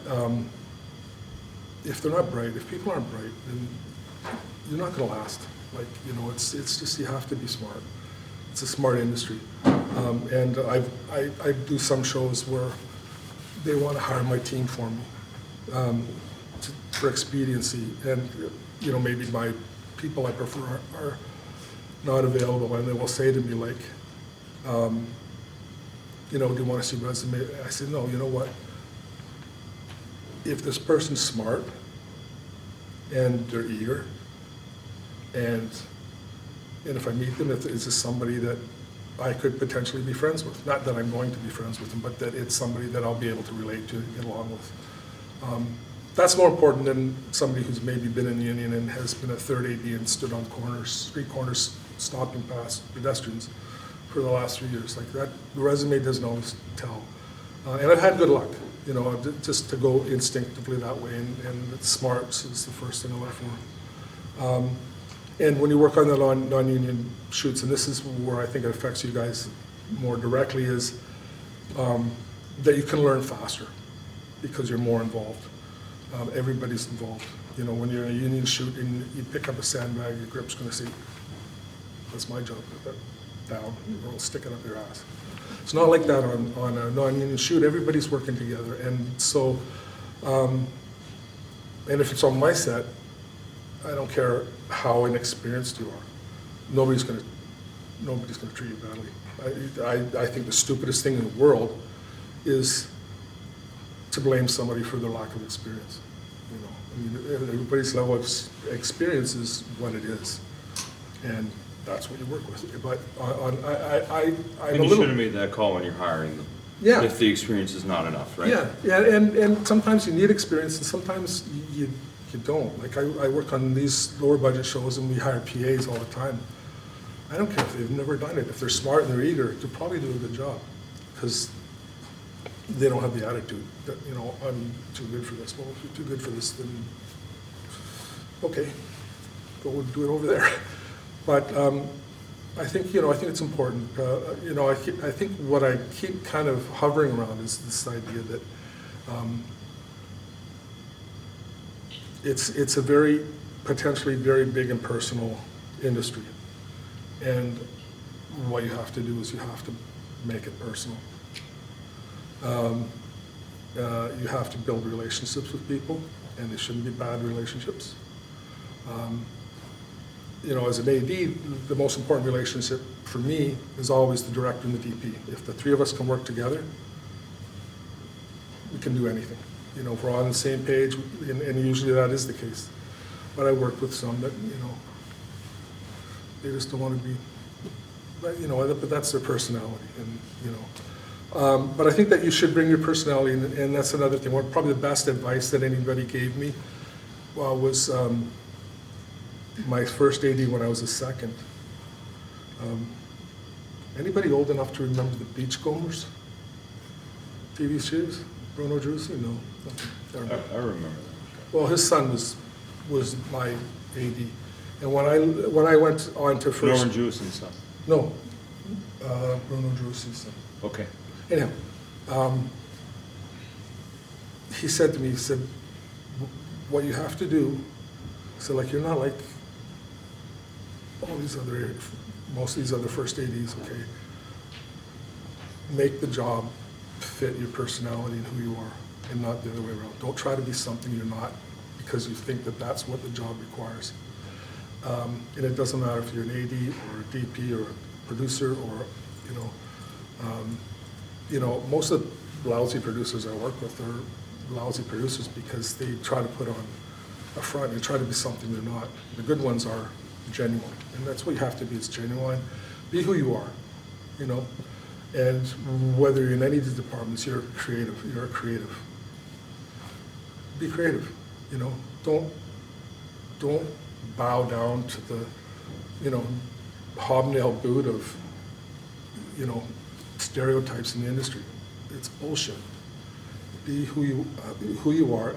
Speaker 2: if they're not bright, if people aren't bright, then you're not going to last. Like, you know, it's just, you have to be smart. It's a smart industry. And I do some shows where they want to hire my team for me for expediency. And, you know, maybe my people I prefer are not available, and they will say to me, like, you know, do you want to see resume? I said, no, you know what? If this person's smart and they're eager, and if I meet them, if is this somebody that I could potentially be friends with? Not that I'm going to be friends with them, but that it's somebody that I'll be able to relate to and get along with. That's more important than somebody who's maybe been in the union and has been a third AD and stood on corners, street corners, stopping past pedestrians for the last 3 years. Like that, the resume doesn't always tell. And I've had good luck, you know, just to go instinctively that way, and smarts is the first thing I look for. And when you work on the non-union shoots, and this is where I think it affects you guys more directly, is that you can learn faster because you're more involved. Everybody's involved. You know, when you're in a union shoot and you pick up a sandbag, your grip's going to say, that's my job, put that down, or I'll stick it up your ass. It's not like that on a non-union shoot. Everybody's working together. And so, and if it's on my set, I don't care how inexperienced you are. Nobody's going to treat you badly. I think the stupidest thing in the world is to blame somebody for their lack of experience. You know, I mean, everybody's level of experience is what it is, and that's what you work with. But
Speaker 1: And you should have made that call when you're hiring them.
Speaker 2: Yeah.
Speaker 1: If the experience is not enough, right?
Speaker 2: Yeah, and sometimes you need experience, and sometimes you don't. Like I work on these lower budget shows, and we hire PAs all the time. I don't care if they've never done it. If they're smart and they're eager, they'll probably do a good job, because they don't have the attitude that, you know, I'm too good for this. Well, if you're too good for this, then okay, go do it over there. But I think, you know, I think it's important. You know, I think what I keep kind of hovering around is this idea that it's a very, potentially very big and personal industry. And what you have to do is you have to make it personal. You have to build relationships with people, and they shouldn't be bad relationships. You know, as an AD, the most important relationship for me is always the director and the DP. If the three of us can work together, we can do anything. You know, if we're on the same page, and usually that is the case. But I worked with some that, you know, they just don't want to be, but, you know, but that's their personality, and, you know. But I think that you should bring your personality, and that's another thing. Probably the best advice that anybody gave me was my first AD when I was a second. Anybody old enough to remember the Beachcombers? TV series? Bruno Drusi? No. Okay.
Speaker 1: I remember
Speaker 2: Well, his son was my AD. And when I went on to
Speaker 1: that.
Speaker 2: first...
Speaker 1: Norman Juice and stuff.
Speaker 2: No, Bruno Drusi's son.
Speaker 1: Okay.
Speaker 2: Anyhow, he said to me, he said, what you have to do, so like you're not like most of these other first ADs, okay? Make the job fit your personality and who you are, and not the other way around. Don't try to be something you're not because you think that that's what the job requires. And it doesn't matter if you're an AD or a DP or a producer or, most of the lousy producers I work with are lousy producers because they try to put on a front and try to be something they're not. The good ones are genuine, and that's what you have to be, is genuine. Be who you are, and whether you're in any of the departments, you're a creative. Be creative, don't bow down to the, hobnail boot of, stereotypes in the industry. It's bullshit. Be who you are,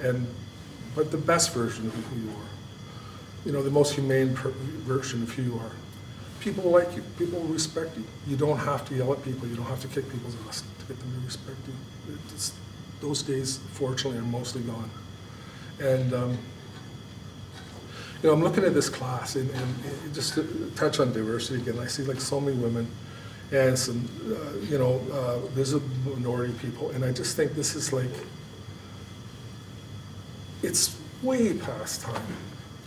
Speaker 2: but the best version of who you are. The most humane version of who you are. People will like you. People will respect you. You don't have to yell at people. You don't have to kick people's ass to get them to respect you. Those days, fortunately, are mostly gone. And I'm looking at this class, and just to touch on diversity again, I see like so many women and some, visible minority people, and I just think this is like, it's way past time.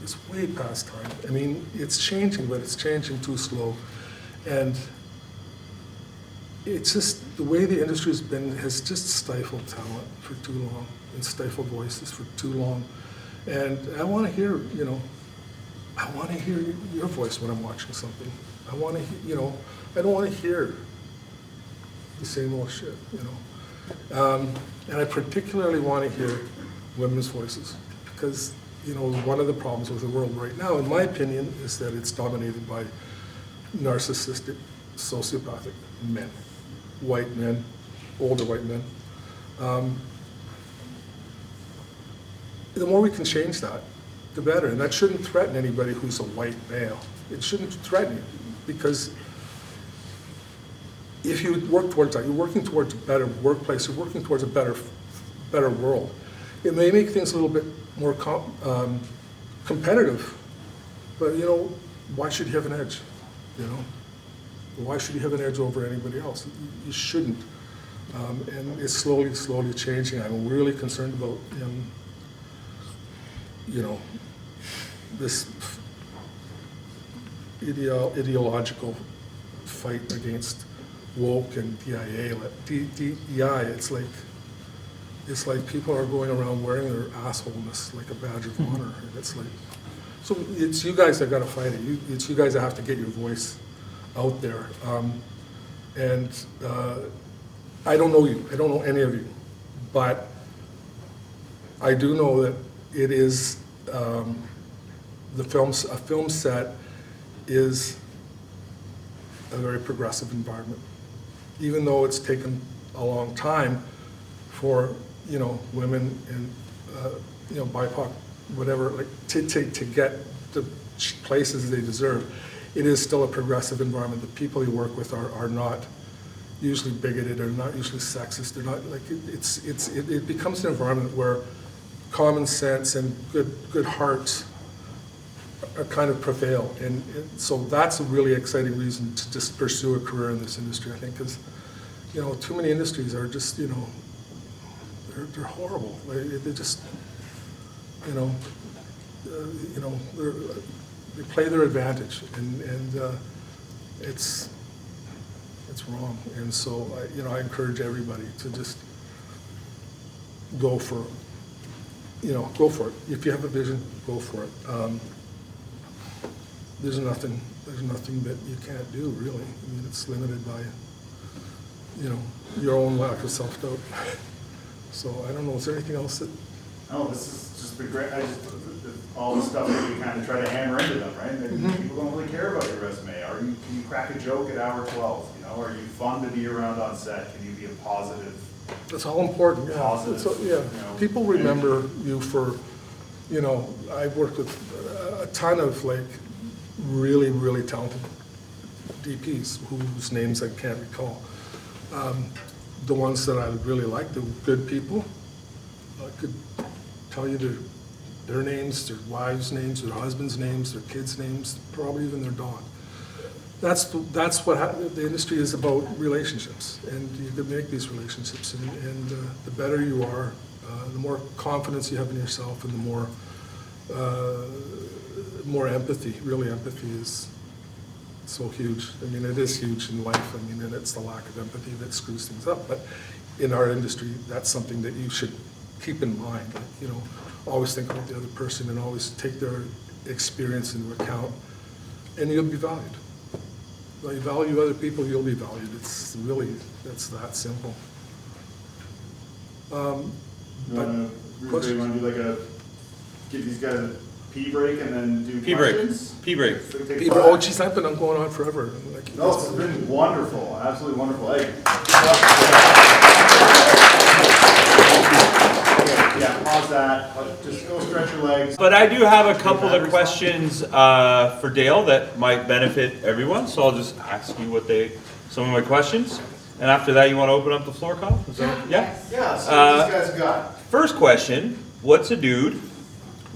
Speaker 2: It's way past time. I mean, it's changing, but it's changing too slow. And it's just, the way the industry has just stifled talent for too long, and stifled voices for too long. And I want to hear, I want to hear your voice when I'm watching something. I want to, I don't want to hear the same old shit, And I particularly want to hear women's voices, because one of the problems with the world right now, in my opinion, is that it's dominated by narcissistic, sociopathic men, white men, older white men. The more we can change that, the better. And that shouldn't threaten anybody who's a white male. It shouldn't threaten you, because if you work towards that, you're working towards a better workplace, you're working towards a better world. It may make things a little bit more competitive, but why should you have an edge? Why should you have an edge over anybody else? You shouldn't. And it's slowly changing. I'm really concerned about this ideological fight against woke and DEI. It's like people are going around wearing their assholeness like a badge of honor. And it's like, so it's you guys that got to fight it. It's you guys that have to get your voice out there. I don't know you. I don't know any of you. But I do know that it is, a film set is a very progressive environment. Even though it's taken a long time for women and BIPOC, whatever, like to get the places they deserve, it is still a progressive environment. The people you work with are not usually bigoted, or not usually sexist. They're not like it becomes an environment where common sense and good hearts are kind of prevail, and so that's a really exciting reason to just pursue a career in this industry. I think because too many industries are just they're horrible. They just they play their advantage, and it's wrong. And so I encourage everybody to just go for it. If you have a vision, go for it. There's nothing that you can't do, really. I mean, it's limited by your own lack of self-doubt. So I don't know, is there anything else that?
Speaker 3: No, this has just been great. All the stuff that we kind of try to hammer into them, right? And people don't really care about your resume. Can you crack a joke at hour 12? know, are you fun to be around on set? Can you be a positive?
Speaker 2: That's all important, yeah.
Speaker 3: Positive,
Speaker 2: So, yeah.
Speaker 3: you know,
Speaker 2: People remember you for, you know, I've worked with a ton of like really, really talented DPs whose names I can't recall. The ones that I really like, the good people, I could tell you their names, their wives' names, their husbands' names, their kids' names, probably even their dog. That's what the industry is about, relationships, and you can make these relationships, and the better you are, the more confidence you have in yourself, and the more empathy. Really, empathy is so huge. I mean, it is huge in life. I mean, and it's the lack of empathy that screws things up. But in our industry, that's something that you should keep in mind. Like, you know, always think about the other person and always take their experience into account, and you'll be valued. When you value other people, you'll be valued. It's really, that's that simple.
Speaker 3: You wanna do like give these guys a pee break and then do
Speaker 1: Pee break.
Speaker 3: questions?
Speaker 1: Pee break.
Speaker 3: So we take
Speaker 2: People,
Speaker 3: five.
Speaker 2: oh geez, I'm going on forever. Like,
Speaker 3: No, it's been wonderful, absolutely wonderful. Hey. Yeah, pause that. Just go stretch your legs.
Speaker 1: But I do have a couple of questions for Dale that might benefit everyone, so I'll just ask you some of my questions. And after that, you want to open up the floor, Kyle? Is that, yeah?
Speaker 3: Yeah, so what these guys got.
Speaker 1: First question, what's a dude,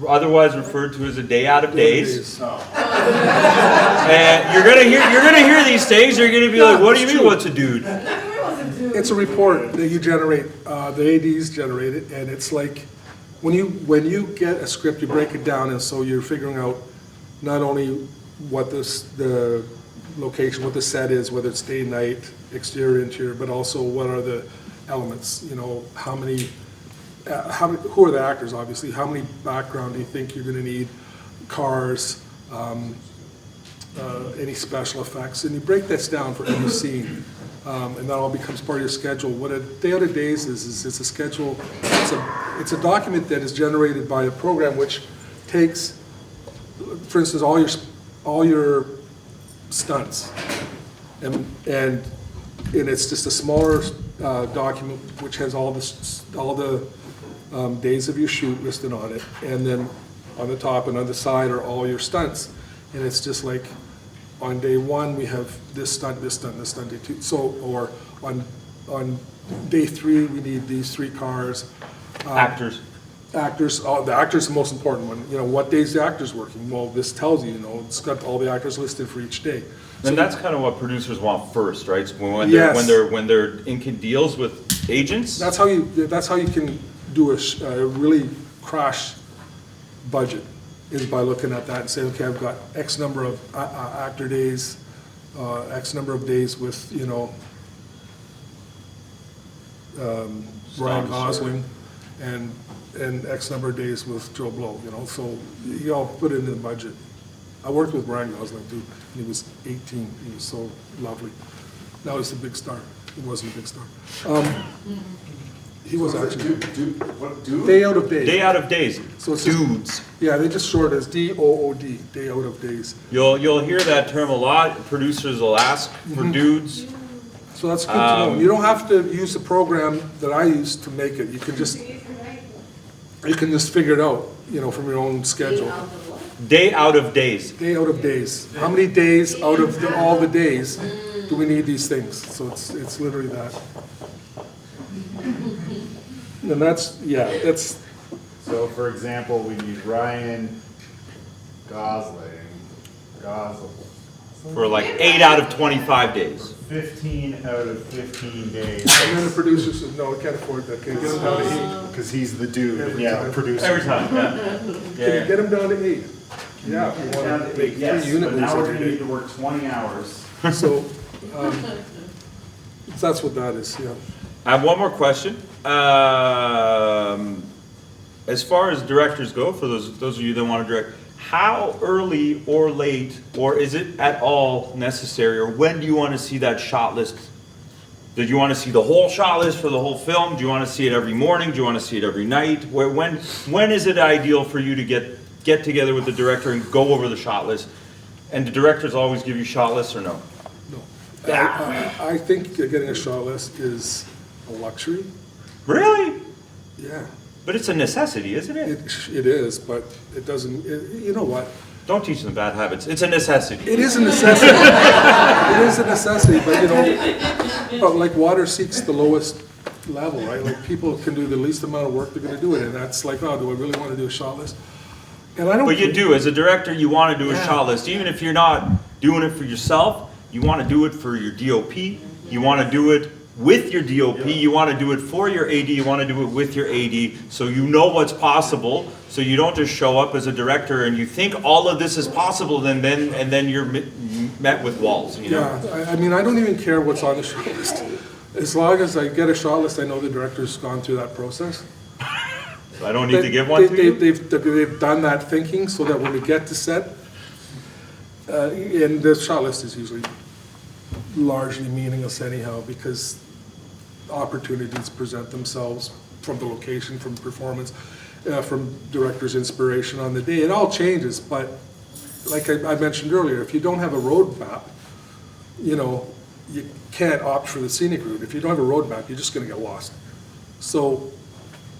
Speaker 1: otherwise referred to as a day out of days?
Speaker 3: Oh.
Speaker 1: And you're gonna hear these things, you're gonna be like, what do you mean, what's a dude?
Speaker 2: it's a report that you generate, the ADs generate it, and it's like, when you get a script, you break it down, and so you're figuring out not only what the location, what the set is, whether it's day, night, exterior, interior, but also what are the elements, you know, who are the actors, obviously, how many background do you think you're gonna need, cars, any special effects, and you break this down for every scene, and that all becomes part of your schedule. What a day out of days is it's a schedule, it's a document that is generated by a program which takes, for instance, all your stunts, and it's just a smaller document which has all the days of your shoot listed on it, and then on the top and on the side are all your stunts, and it's just like on day one we have this stunt, this stunt, this stunt, day two. So, or on day three we need these 3 cars.
Speaker 1: Actors.
Speaker 2: Actors, the actor's the most important one. You know, what day's the actor's working? Well, this tells you, you know, it's got all the actors listed for each day.
Speaker 1: And that's kind of what producers want first, right? So when
Speaker 2: Yes.
Speaker 1: they're inking deals with agents.
Speaker 2: That's how you can do a really crash budget, is by looking at that and saying, okay, I've got X number of actor days, X number of days with, you know, Ryan Gosling, and X number of days with Joe Blow, you know, so you all put it into the budget. I worked with Ryan Gosling too, and he was 18, he was so lovely. Now he's a big star. He wasn't a big star. He was actually.
Speaker 3: Dude?
Speaker 2: Day out of days.
Speaker 1: Day out of days.
Speaker 2: So it's just-
Speaker 1: Dudes.
Speaker 2: Yeah, they just short it as DOOD, day out of days.
Speaker 1: You'll hear that term a lot. Producers will ask for dudes.
Speaker 2: So that's good to know. You don't have to use the program that I use to make it. You can just figure it out, you know, from your own schedule.
Speaker 1: Day out of days.
Speaker 2: Day out of days. How many days out of all the days do we need these things? So it's literally that. And that's.
Speaker 3: So for example, we need Ryan Gosling.
Speaker 1: For like 8 out of 25 days.
Speaker 3: 15 out of 15 days.
Speaker 2: And then the producer says, no, I can't afford that. Can you get him down to 8?
Speaker 3: Because he's the dude.
Speaker 2: Every
Speaker 3: Yeah,
Speaker 2: time.
Speaker 3: producer.
Speaker 1: Every time, yeah.
Speaker 2: Can you get him down to 8? Yeah, if you want to make 3
Speaker 3: Yes,
Speaker 2: unit
Speaker 3: but
Speaker 2: moves
Speaker 3: now we're
Speaker 2: every
Speaker 3: gonna need
Speaker 2: day.
Speaker 3: to work 20 hours.
Speaker 2: So, that's what that is, yeah.
Speaker 1: I have one more question. As far as directors go, for those of you that want to direct, how early or late, or is it at all necessary, or when do you want to see that shot list? Do you want to see the whole shot list for the whole film? Do you want to see it every morning? Do you want to see it every night? When is it ideal for you to get together with the director and go over the shot list? And do directors always give you shot lists or no?
Speaker 2: No. I think getting a shot list is a luxury.
Speaker 1: Really?
Speaker 2: Yeah,
Speaker 1: But it's a necessity, isn't it?
Speaker 2: it is, but it doesn't, you know what?
Speaker 1: Don't teach them bad habits. It's a necessity.
Speaker 2: It is a necessity. It is a necessity, but you know, but like water seeks the lowest level, right? Like people can do the least amount of work, they're gonna do it, and that's like, oh, do I really wanna do a shot list? And I don't.
Speaker 1: But you do, as a director, you want to do a
Speaker 2: Yeah.
Speaker 1: shot list. Even if you're not doing it for yourself, you want to do it for your DOP. You want to do it with your DOP. You want to do it for your AD. You want to do it with your AD. So you know what's possible. So you don't just show up as a director and you think all of this is possible, and then you're met with walls. You know?
Speaker 2: Yeah, I mean, I don't even care what's on the shot list. As long as I get a shot list, I know the director's gone through that process.
Speaker 1: So I don't need to give one to you.
Speaker 2: They've done that thinking so that when we get to set, and the shot list is usually largely meaningless anyhow, because opportunities present themselves from the location, from performance, from director's inspiration on the day. It all changes, but like I mentioned earlier, if you don't have a roadmap, you know, you can't opt for the scenic route. If you don't have a roadmap, you're just gonna get lost. So,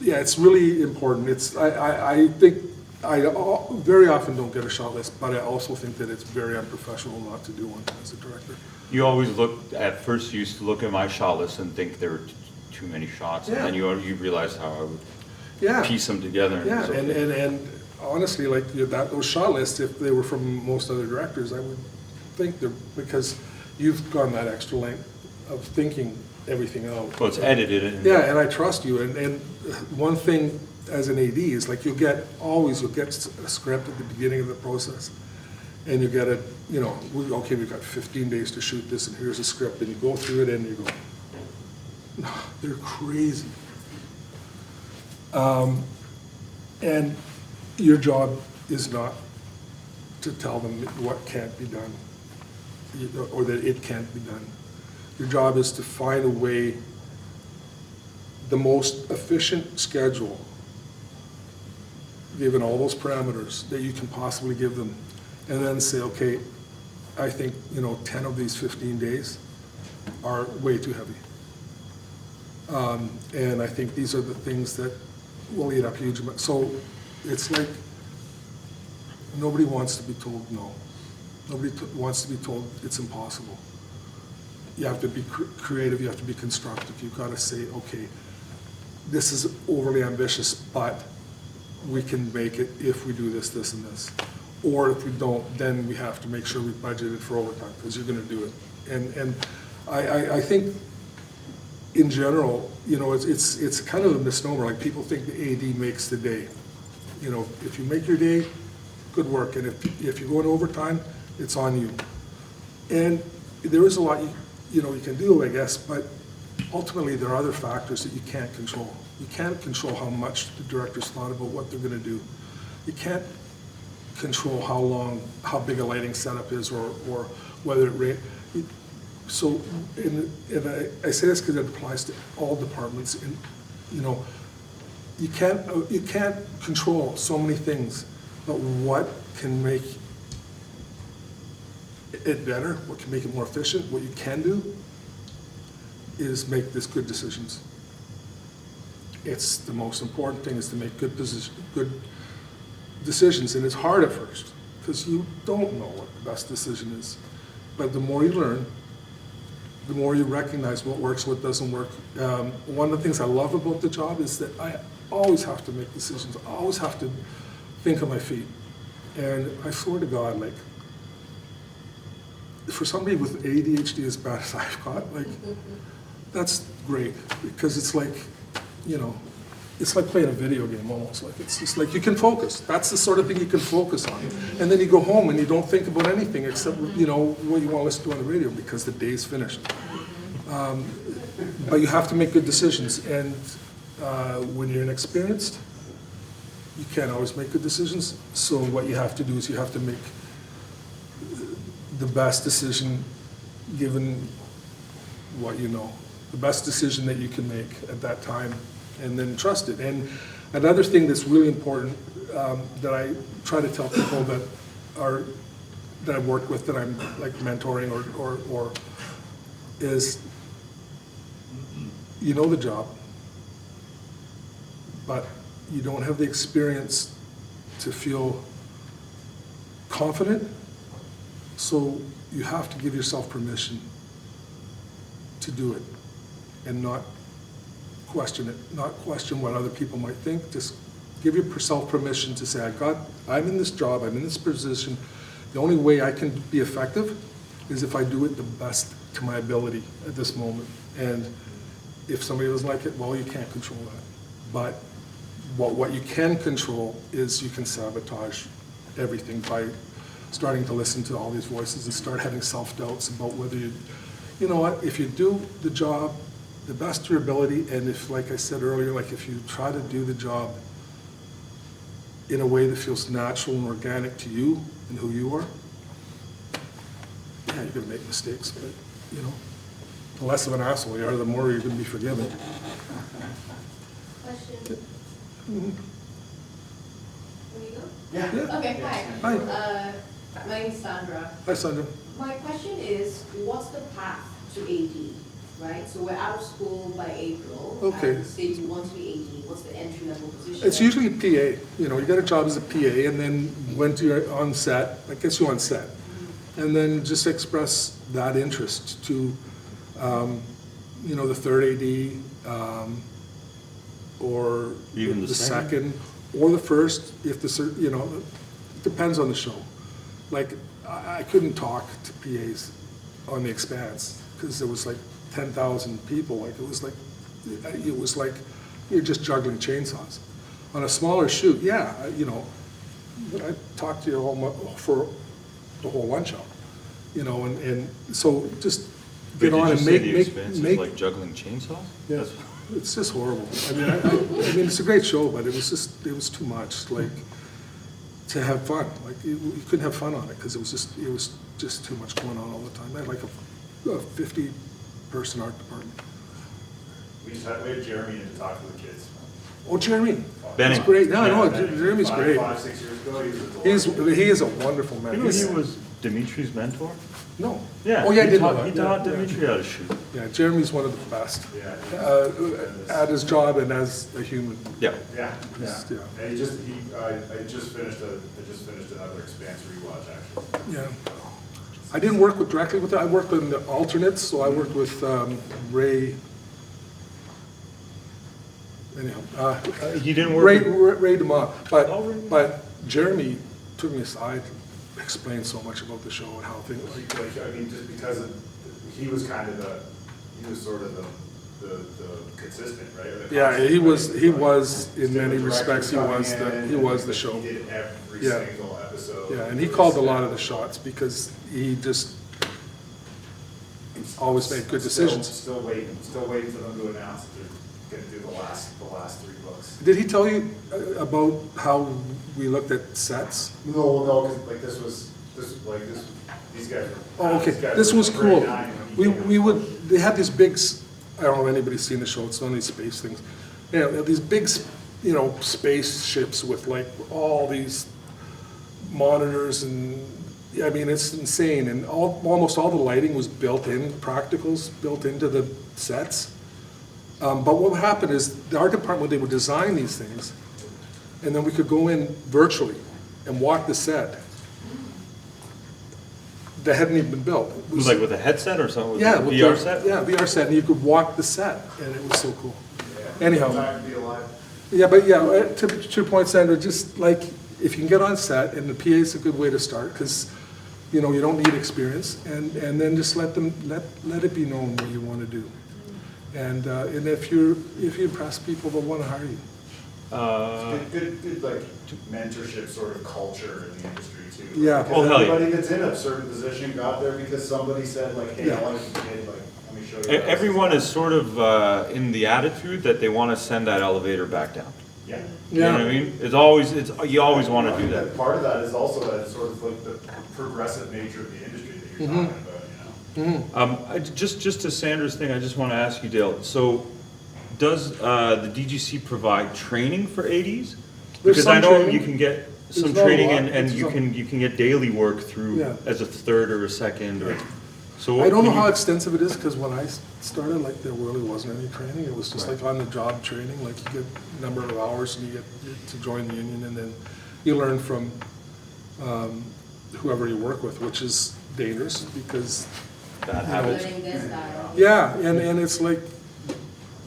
Speaker 2: yeah, it's really important. I think I very often don't get a shot list, but I also think that it's very unprofessional not to do one as a director.
Speaker 1: You always at first you used to look at my shot list and think there were too many shots,
Speaker 2: Yeah.
Speaker 1: and then you realized how I would
Speaker 2: Yeah.
Speaker 1: piece them together.
Speaker 2: Yeah,
Speaker 1: So-
Speaker 2: and honestly, like those shot lists, if they were from most other directors, I would think they're, because you've gone that extra length of thinking everything out.
Speaker 1: Well, it's edited and.
Speaker 2: Yeah, and I trust you, and one thing as an AD is like you'll get a script at the beginning of the process, and you get okay, we've got 15 days to shoot this, and here's a script, and you go through it and you go, no, they're crazy. And your job is not to tell them what can't be done, or that it can't be done. Your job is to find a way, the most efficient schedule, given all those parameters that you can possibly give them, and then say, okay, I think, 10 of these 15 days are way too heavy. And I think these are the things that will eat up huge amounts. So it's like, nobody wants to be told no. Nobody wants to be told it's impossible. You have to be creative, you have to be constructive. You've got to say, okay, this is overly ambitious, but we can make it if we do this, this, and this. Or if we don't, then we have to make sure we budget it for overtime, because you're going to do it. And I think, in general, it's kind of a misnomer. Like, people think the AD makes the day. If you make your day, good work. And if you go into overtime, it's on you. And there is a lot you can do, I guess, but ultimately there are other factors that you can't control. You can't control how much the director's thought about what they're going to do. You can't control how big a lighting setup is, or whether it rains. So, and I say this because it applies to all departments. And you can't control so many things, but what can make it better, what can make it more efficient, what you can do is make this good decisions. It's the most important thing, is to make good decisions, and it's hard at first because you don't know what the best decision is. But the more you learn, the more you recognize what works, what doesn't work. One of the things I love about the job is that I always have to make decisions. I always have to think on my feet. And I swear to God, like, for somebody with ADHD as bad as I've got, like, that's great, because it's like, it's like playing a video game almost. Like, it's just like you can focus. That's the sort of thing you can focus on. And then you go home and you don't think about anything except, what you want to listen to on the radio, because the day's finished. But you have to make good decisions. And when you're inexperienced, you can't always make good decisions. So what you have to do is you have to make the best decision given what you know. The best decision that you can make at that time, and then trust it. And another thing that's really important, that I try to tell people that I've worked with, that I'm like mentoring or is you know the job, but you don't have the experience to feel confident, so you have to give yourself permission to do it and not question it, not question what other people might think. Just give yourself permission to say, I'm in this job, I'm in this position. The only way I can be effective is if I do it the best to my ability at this moment. And if somebody doesn't like it, well, you can't control that. But what you can control is you can sabotage everything by starting to listen to all these voices and start having self-doubts about whether you know what, if you do the job the best of your ability, and if, like I said earlier, like if you try to do the job in a way that feels natural and organic to you and who you are, yeah, you're gonna make mistakes, but, you know, the less of an asshole you are, the more you're gonna be forgiven.
Speaker 4: Question.
Speaker 2: Mhm.
Speaker 4: Can you go?
Speaker 3: Yeah.
Speaker 4: Okay, hi.
Speaker 2: Hi.
Speaker 4: My name's Sandra.
Speaker 2: Hi, Sandra.
Speaker 4: My question is, what's the path to AD, right? So we're out of school by April.
Speaker 2: Okay.
Speaker 4: And say you want to be AD, what's the entry level position?
Speaker 2: It's usually a PA, you know, you get a job as a PA, and then when you're on set, that gets you on set. And then just express that interest to, you know, the third AD, or
Speaker 1: Even the
Speaker 2: second, or the first, if the, you know, it depends on the show. Like, I couldn't talk to PAs on The Expanse, because there was like 10,000 people, like, it was like, you're just juggling chainsaws. On a smaller shoot, yeah, you know, I talked to you for the whole lunch hour, you know, and so just get on and make
Speaker 1: like juggling chainsaws?
Speaker 2: yeah,
Speaker 1: That's-
Speaker 2: it's just horrible. I mean, I mean, it's a great show, but it was too much, like, to have fun. Like, you couldn't have fun on it, because it was just too much going on all the time. I had like a 50-person art department.
Speaker 3: We had Jeremy in to talk to the kids.
Speaker 2: Oh, Jeremy.
Speaker 1: Benny.
Speaker 2: He's great. No, no,
Speaker 3: Yeah,
Speaker 2: Jeremy's great.
Speaker 3: 5, 6 years ago, he was a
Speaker 2: He is a wonderful man.
Speaker 1: You know he was Dimitri's mentor?
Speaker 2: No.
Speaker 1: Yeah.
Speaker 2: Oh, yeah, I
Speaker 1: he
Speaker 2: did know
Speaker 1: taught,
Speaker 2: that.
Speaker 1: he
Speaker 2: Yeah,
Speaker 1: taught
Speaker 2: yeah.
Speaker 1: Dimitri how to shoot.
Speaker 2: Yeah, Jeremy's one of the best,
Speaker 3: Yeah.
Speaker 2: at his job and as a human.
Speaker 1: Yeah.
Speaker 3: Yeah,
Speaker 2: Just,
Speaker 3: yeah.
Speaker 2: yeah.
Speaker 3: And I just finished another Expanse rewatch, actually.
Speaker 2: Yeah. I didn't work directly with it. I worked on the alternates, so I worked with Ray. Anyhow,
Speaker 1: You didn't work with...
Speaker 2: Ray DeMont,
Speaker 1: Oh, Ray.
Speaker 2: but Jeremy took me aside, explained so much about the show and how things.
Speaker 3: Like, I mean, just because he was kind of he was sort of the consistent, right? The
Speaker 2: Yeah,
Speaker 3: constant,
Speaker 2: he
Speaker 3: right?
Speaker 2: was in many
Speaker 3: Director
Speaker 2: respects, he
Speaker 3: coming
Speaker 2: was
Speaker 3: in,
Speaker 2: the show.
Speaker 3: He did every
Speaker 2: Yeah.
Speaker 3: single episode.
Speaker 2: Yeah, and he called a lot of the shots because he just always made good decisions.
Speaker 3: Still waiting for them to announce that they're gonna do the last 3 books.
Speaker 2: Did he tell you about how we looked at sets?
Speaker 3: No, because these guys were.
Speaker 2: Oh, okay,
Speaker 3: these guys
Speaker 2: this
Speaker 3: were
Speaker 2: was
Speaker 3: grade
Speaker 2: cool.
Speaker 3: 9 when he came
Speaker 2: We
Speaker 3: in.
Speaker 2: would, they had these big, I don't know if anybody's seen the show, it's one of these space things. You know, these big, you know, spaceships with like all these monitors and, I mean, it's insane. And almost all the lighting was built in, practicals built into the sets. But what would happen is, the art department, they would design these things, and then we could go in virtually and walk the set that hadn't even been built. It was-
Speaker 1: Like with a headset or something?
Speaker 2: yeah,
Speaker 1: With
Speaker 2: with
Speaker 1: a VR
Speaker 2: the-
Speaker 1: set?
Speaker 2: Yeah, VR set, and you could walk the set, and it was so cool.
Speaker 3: Yeah.
Speaker 2: Anyhow.
Speaker 3: Time to be alive.
Speaker 2: Yeah, but yeah, to your point, Sandra, just like, if you can get on set, and the PA is a good way to start, because, you know, you don't need experience, and then just let it be known what you want to do. And if you impress people, they'll want to hire you.
Speaker 3: Good, like, mentorship sort of culture in the industry too.
Speaker 2: Yeah.
Speaker 3: Because
Speaker 1: Oh, hell yeah.
Speaker 3: everybody that's in a certain position got there because somebody said like, hey,
Speaker 2: Yeah.
Speaker 3: I like the kid, like, let me show you. how this
Speaker 1: Everyone
Speaker 3: done."
Speaker 1: is sort of in the attitude that they want to send that elevator back down.
Speaker 3: Yeah.
Speaker 1: You know what I mean? You always want to do that.
Speaker 3: Part of that is also that sort of like the progressive nature of the industry that you're
Speaker 2: Mm-hmm.
Speaker 3: talking about, you know?
Speaker 1: Just to Sandra's thing, I just want to ask you, Dale, so does the DGC provide training for ADs?
Speaker 2: There's
Speaker 1: Because
Speaker 2: some
Speaker 1: I know
Speaker 2: training.
Speaker 1: you can get some
Speaker 2: There's not a
Speaker 1: training
Speaker 2: lot.
Speaker 1: and
Speaker 2: It's
Speaker 1: you
Speaker 2: some-
Speaker 1: can get daily work through
Speaker 2: Yeah.
Speaker 1: as a third or a second or, So
Speaker 2: I don't know
Speaker 1: can
Speaker 2: how
Speaker 1: you-
Speaker 2: extensive it is, because when I started, like, there really wasn't any training. It was just
Speaker 1: Right.
Speaker 2: like on-the-job training, like you get a number of hours and you get to join the union, and then you learn from whoever you work with, which is dangerous, because,
Speaker 1: Bad
Speaker 2: you know,
Speaker 1: habits.
Speaker 4: Learning this style.
Speaker 2: yeah, and it's like,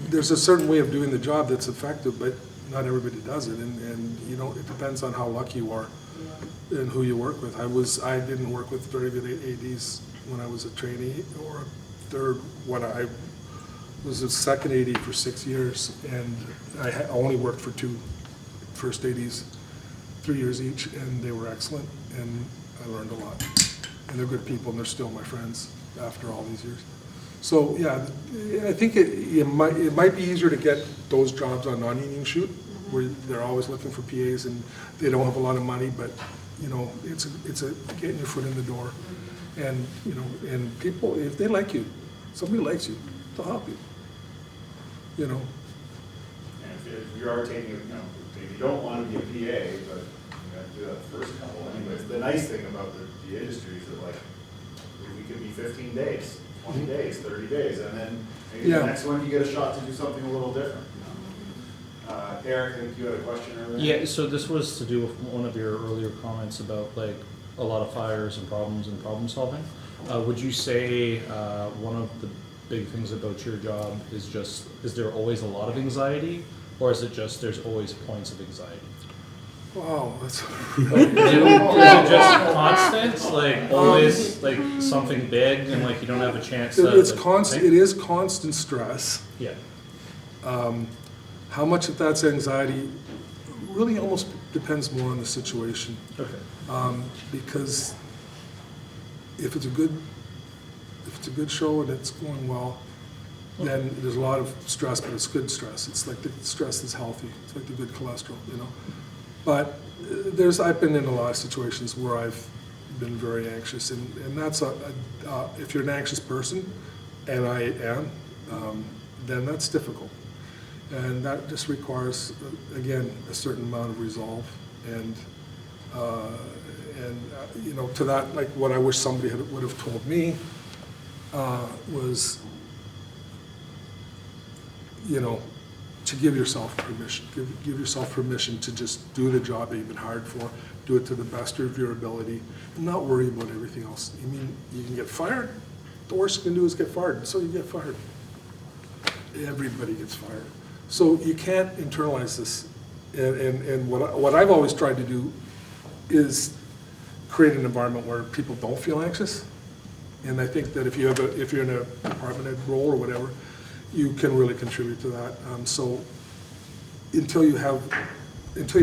Speaker 2: there's a certain way of doing the job that's effective, but not everybody does it, and you know, it depends on how lucky you are and who you work with. I didn't work with very good ADs when I was a trainee, or a third when I was a second AD for 6 years, and I only worked for 2 first ADs, 3 years each, and they were excellent, and I learned a lot. And they're good people, and they're still my friends after all these years. So, yeah, I think it might be easier to get those jobs on non-union shoot, where they're always looking for PAs, and they don't have a lot of money, but, you know, it's a getting your foot in the door. And, you know, and people, if they like you, somebody likes you, they'll help you, you know.
Speaker 3: And if you are taking, you know, maybe you don't want to be a PA, but you got to do that first couple anyways. The nice thing about the industry is that, like, we could be 15 days, 20 days, 30 days, and then maybe
Speaker 2: Yeah.
Speaker 3: the next one you get a shot to do something a little different. Eric, I think you had a question earlier?
Speaker 5: Yeah, so this was to do with one of your earlier comments about like a lot of fires and problem solving. Would you say one of the big things about your job is there always a lot of anxiety, or is it just there's always points of anxiety?
Speaker 2: Wow, that's,
Speaker 5: Is it just constant, like always like something big and like you don't have a chance to
Speaker 2: it's
Speaker 5: like,
Speaker 2: constant,
Speaker 5: think?
Speaker 2: it is constant stress.
Speaker 5: Yeah.
Speaker 2: How much of that's anxiety really almost depends more on the situation.
Speaker 5: Okay.
Speaker 2: Because if it's a good show and it's going well, then there's a lot of stress, but it's good stress. It's like the stress that's healthy. It's like the good cholesterol, you know. But I've been in a lot of situations where I've been very anxious, and that's if you're an anxious person, and I am, then that's difficult. And that just requires, again, a certain amount of resolve. And you know, to that, like what I wish somebody would have told me was, you know, to give yourself permission. Give yourself permission to just do the job that you've been hired for, do it to the best of your ability, and not worry about everything else. I mean, you can get fired. The worst you can do is get fired, so you get fired. Everybody gets fired. So you can't internalize this. And what I've always tried to do is create an environment where people don't feel anxious. And I think that if you're in a department head role or whatever, you can really contribute to that. So until you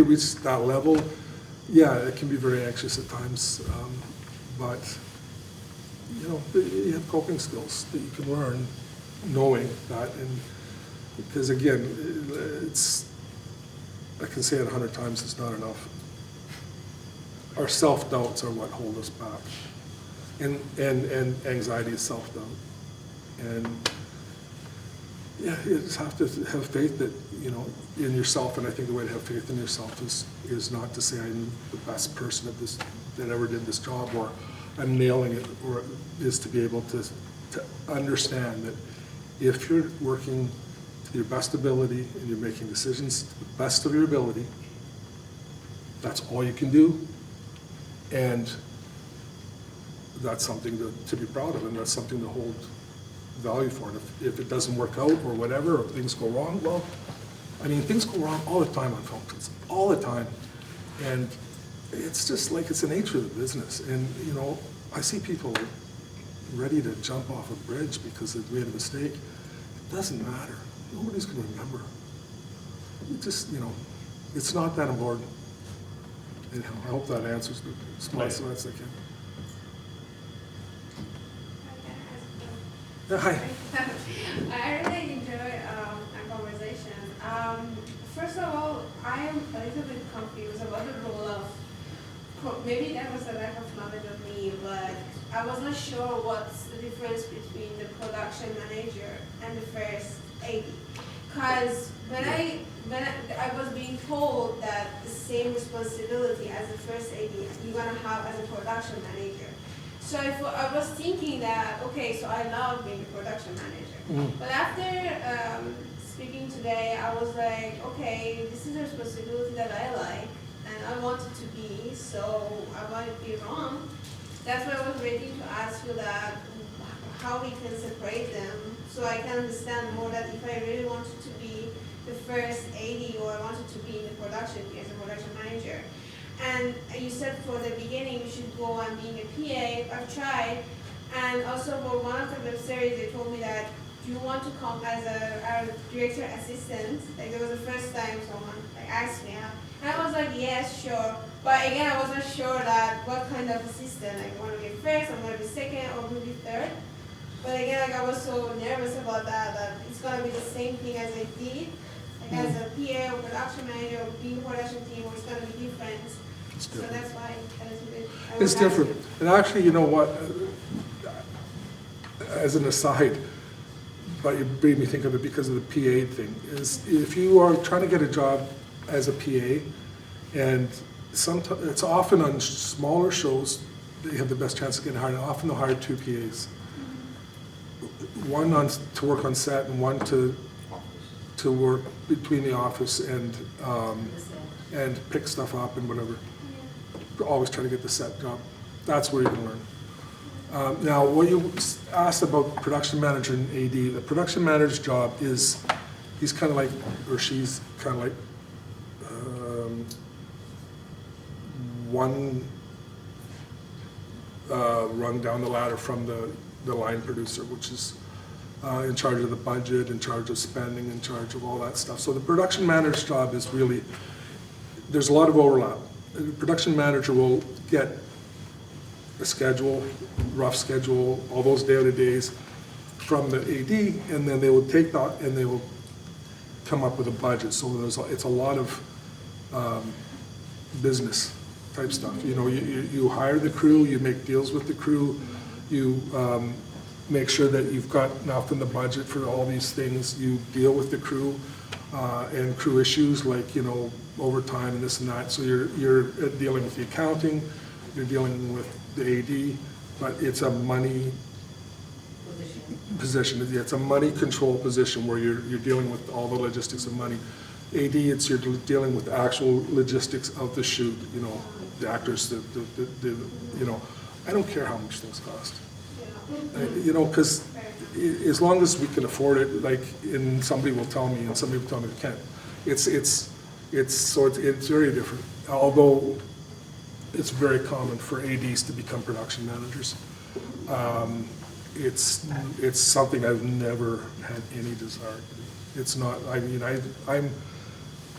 Speaker 2: reach that level, yeah, it can be very anxious at times. But you know, you have coping skills that you can learn knowing that. And because again, I can say it 100 times, it's not enough. Our self-doubts are what hold us back. And anxiety is self-doubt. And yeah, you just have to have faith that, you know, in yourself. And I think the way to have faith in yourself is not to say I'm the best person at this that ever did this job, or I'm nailing it, or is to be able to understand that if you're working to your best ability and you're making decisions to the best of your ability, that's all you can do. And that's something to be proud of, and that's something to hold value for. And if it doesn't work out or whatever, or things go wrong, well, I mean, things go wrong all the time on functions, all the time. And it's just like, it's the nature of the business. And, you know, I see people like ready to jump off a bridge because they've made a mistake. It doesn't matter. Nobody's going to remember. It just, you know, it's not that important. And I hope that answers the smallest as I can. Yeah, hi.
Speaker 6: I really enjoy our conversation. First of all, I am a little bit confused about the role of, maybe that was a lack of knowledge of me, but I was not sure what's the difference between the production manager and the first AD. Because when I was being told that the same responsibility as the first AD you're gonna have as a production manager. So I was thinking that, okay, so I love being a production manager. But after speaking today, I was like, okay, this is a responsibility that I like and I want it to be, so I might be wrong. That's why I was waiting to ask you that, how we can separate them, so I can understand more that if I really wanted to be the first AD or I wanted to be in the production as a production manager. And you said for the beginning you should go on being a PA. I've tried, and also for one of the web series they told me that, do you want to come as a director assistant? Like, there was the first time someone like asked me, and I was like, yes, sure. But again, I wasn't sure that what kind of assistant. Like, I want to be first, I'm going to be second, or maybe third. But again, like, I was so nervous about that it's going to be the same thing as I did, like as a PA or production manager or being production team, or it's going to be different. So that's why a little bit.
Speaker 2: It's different. And actually, you know what, as an aside, but you made me think of it because of the PA thing, is if you are trying to get a job as a PA, and sometimes, it's often on smaller shows that you have the best chance of getting hired, and often they'll hire 2 PAs. One to work on set and one to work between the office and pick stuff up and whatever. Always try to get the set job. That's where you can learn. Now, what you asked about production manager and AD, the production manager's job is, he's kind of like, or she's kind of like, one rung down the ladder from the line producer, which is in charge of the budget, in charge of spending, in charge of all that stuff. So the production manager's job is really, there's a lot of overlap. The production manager will get a schedule, rough schedule, all those day-to-days from the AD, and then they will take that and they will come up with a budget. So it's a lot of business type stuff. You know, you hire the crew, you make deals with the crew, you make sure that you've got enough in the budget for all these things. You deal with the crew and crew issues like, you know, overtime and this and that. So you're dealing with the accounting, you're dealing with the AD, but it's a money position. It's a money control position where you're dealing with all the logistics of money. AD, you're dealing with the actual logistics of the shoot, you know, the actors, the you know, I don't care how much things cost. You know, because as long as we can afford it, like, and somebody will tell me, and somebody will tell me we can't. It's very different. Although it's very common for ADs to become production managers. It's something I've never had any desire to do. It's not. I mean, I'm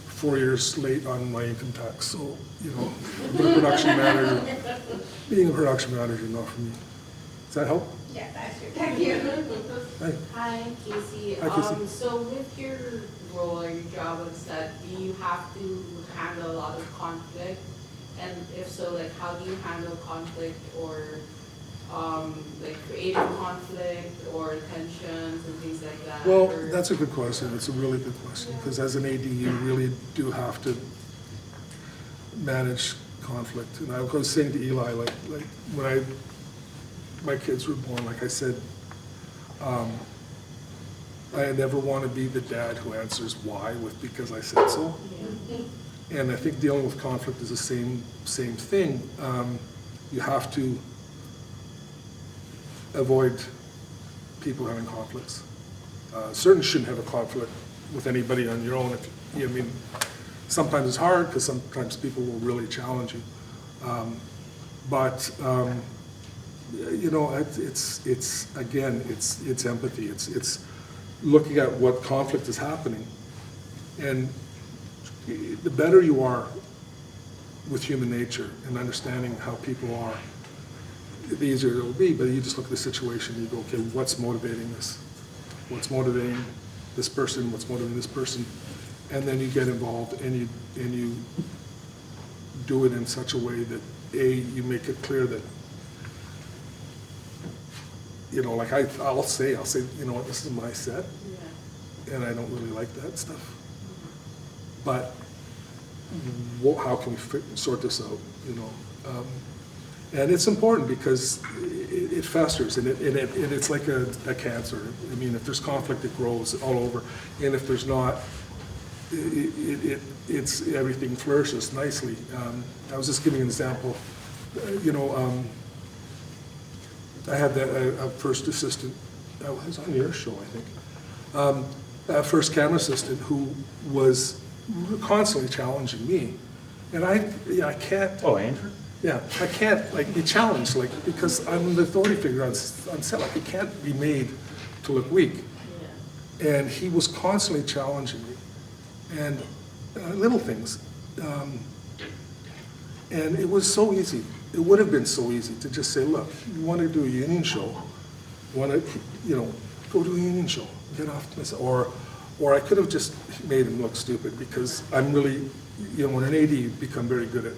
Speaker 2: 4 years late on my income tax, so you know, being a production manager, not for me. Does that help?
Speaker 6: Yeah, that's true. Thank you.
Speaker 2: Hey.
Speaker 7: Hi, Casey.
Speaker 2: Hi, Casey.
Speaker 7: So with your role or your job on set, do you have to handle a lot of conflict? And if so, like, how do you handle conflict or like creative conflict or tensions and things like that?
Speaker 2: Well, that's a good question. It's a really good question, because as an AD, you really do have to manage conflict. And I was saying to Eli, like when my kids were born, like I said, I never want to be the dad who answers why with because I said so. Yeah. And I think dealing with conflict is the same thing. You have to avoid people having conflicts. Certainly shouldn't have a conflict with anybody on your own. I mean, sometimes it's hard because sometimes people will really challenge you. You know, it's again, it's empathy. It's looking at what conflict is happening, and the better you are with human nature and understanding how people are, the easier it will be. But you just look at the situation and you go, okay, what's motivating this? What's motivating this person? What's motivating this person? And then you get involved and you do it in such a way that you make it clear that, you know, like I'll say, you know what, this is my set, and I don't really like that stuff. But how can we sort this out, you know? And it's important because it festers, and it's like a cancer. I mean, if there's conflict, it grows all over, and if there's not, it's everything flourishes nicely. I was just giving an example. I had a first assistant. I was on your show, I think. A first camera assistant who was constantly challenging me, and I can't.
Speaker 1: Oh, Andrew?
Speaker 2: Yeah, I can't be challenged because I'm the authority figure on set. It can't be made to look weak.
Speaker 7: Yeah.
Speaker 2: And he was constantly challenging me, and little things. And it was so easy. It would have been so easy to just say, look, you want to do a union show, you want to, go do a union show, get off this. Or I could have just made him look stupid because I'm really, when an AD, you become very good at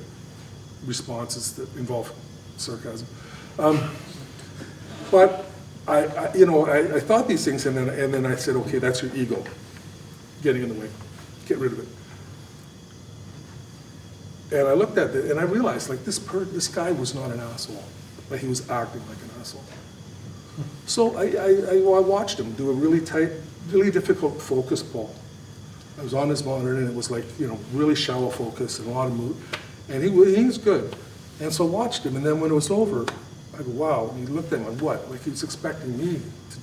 Speaker 2: responses that involve sarcasm. But I thought these things, and then I said, okay, that's your ego getting in the way. Get rid of it. And I looked at it, and I realized, this guy was not an asshole. He was acting like an asshole. So I watched him do a really tight, really difficult focus pull. I was on his monitor, and it was really shallow focus and a lot of mood. And he was good. And so I watched him, and then when it was over, I go, wow. And he looked at him and what? He was expecting me to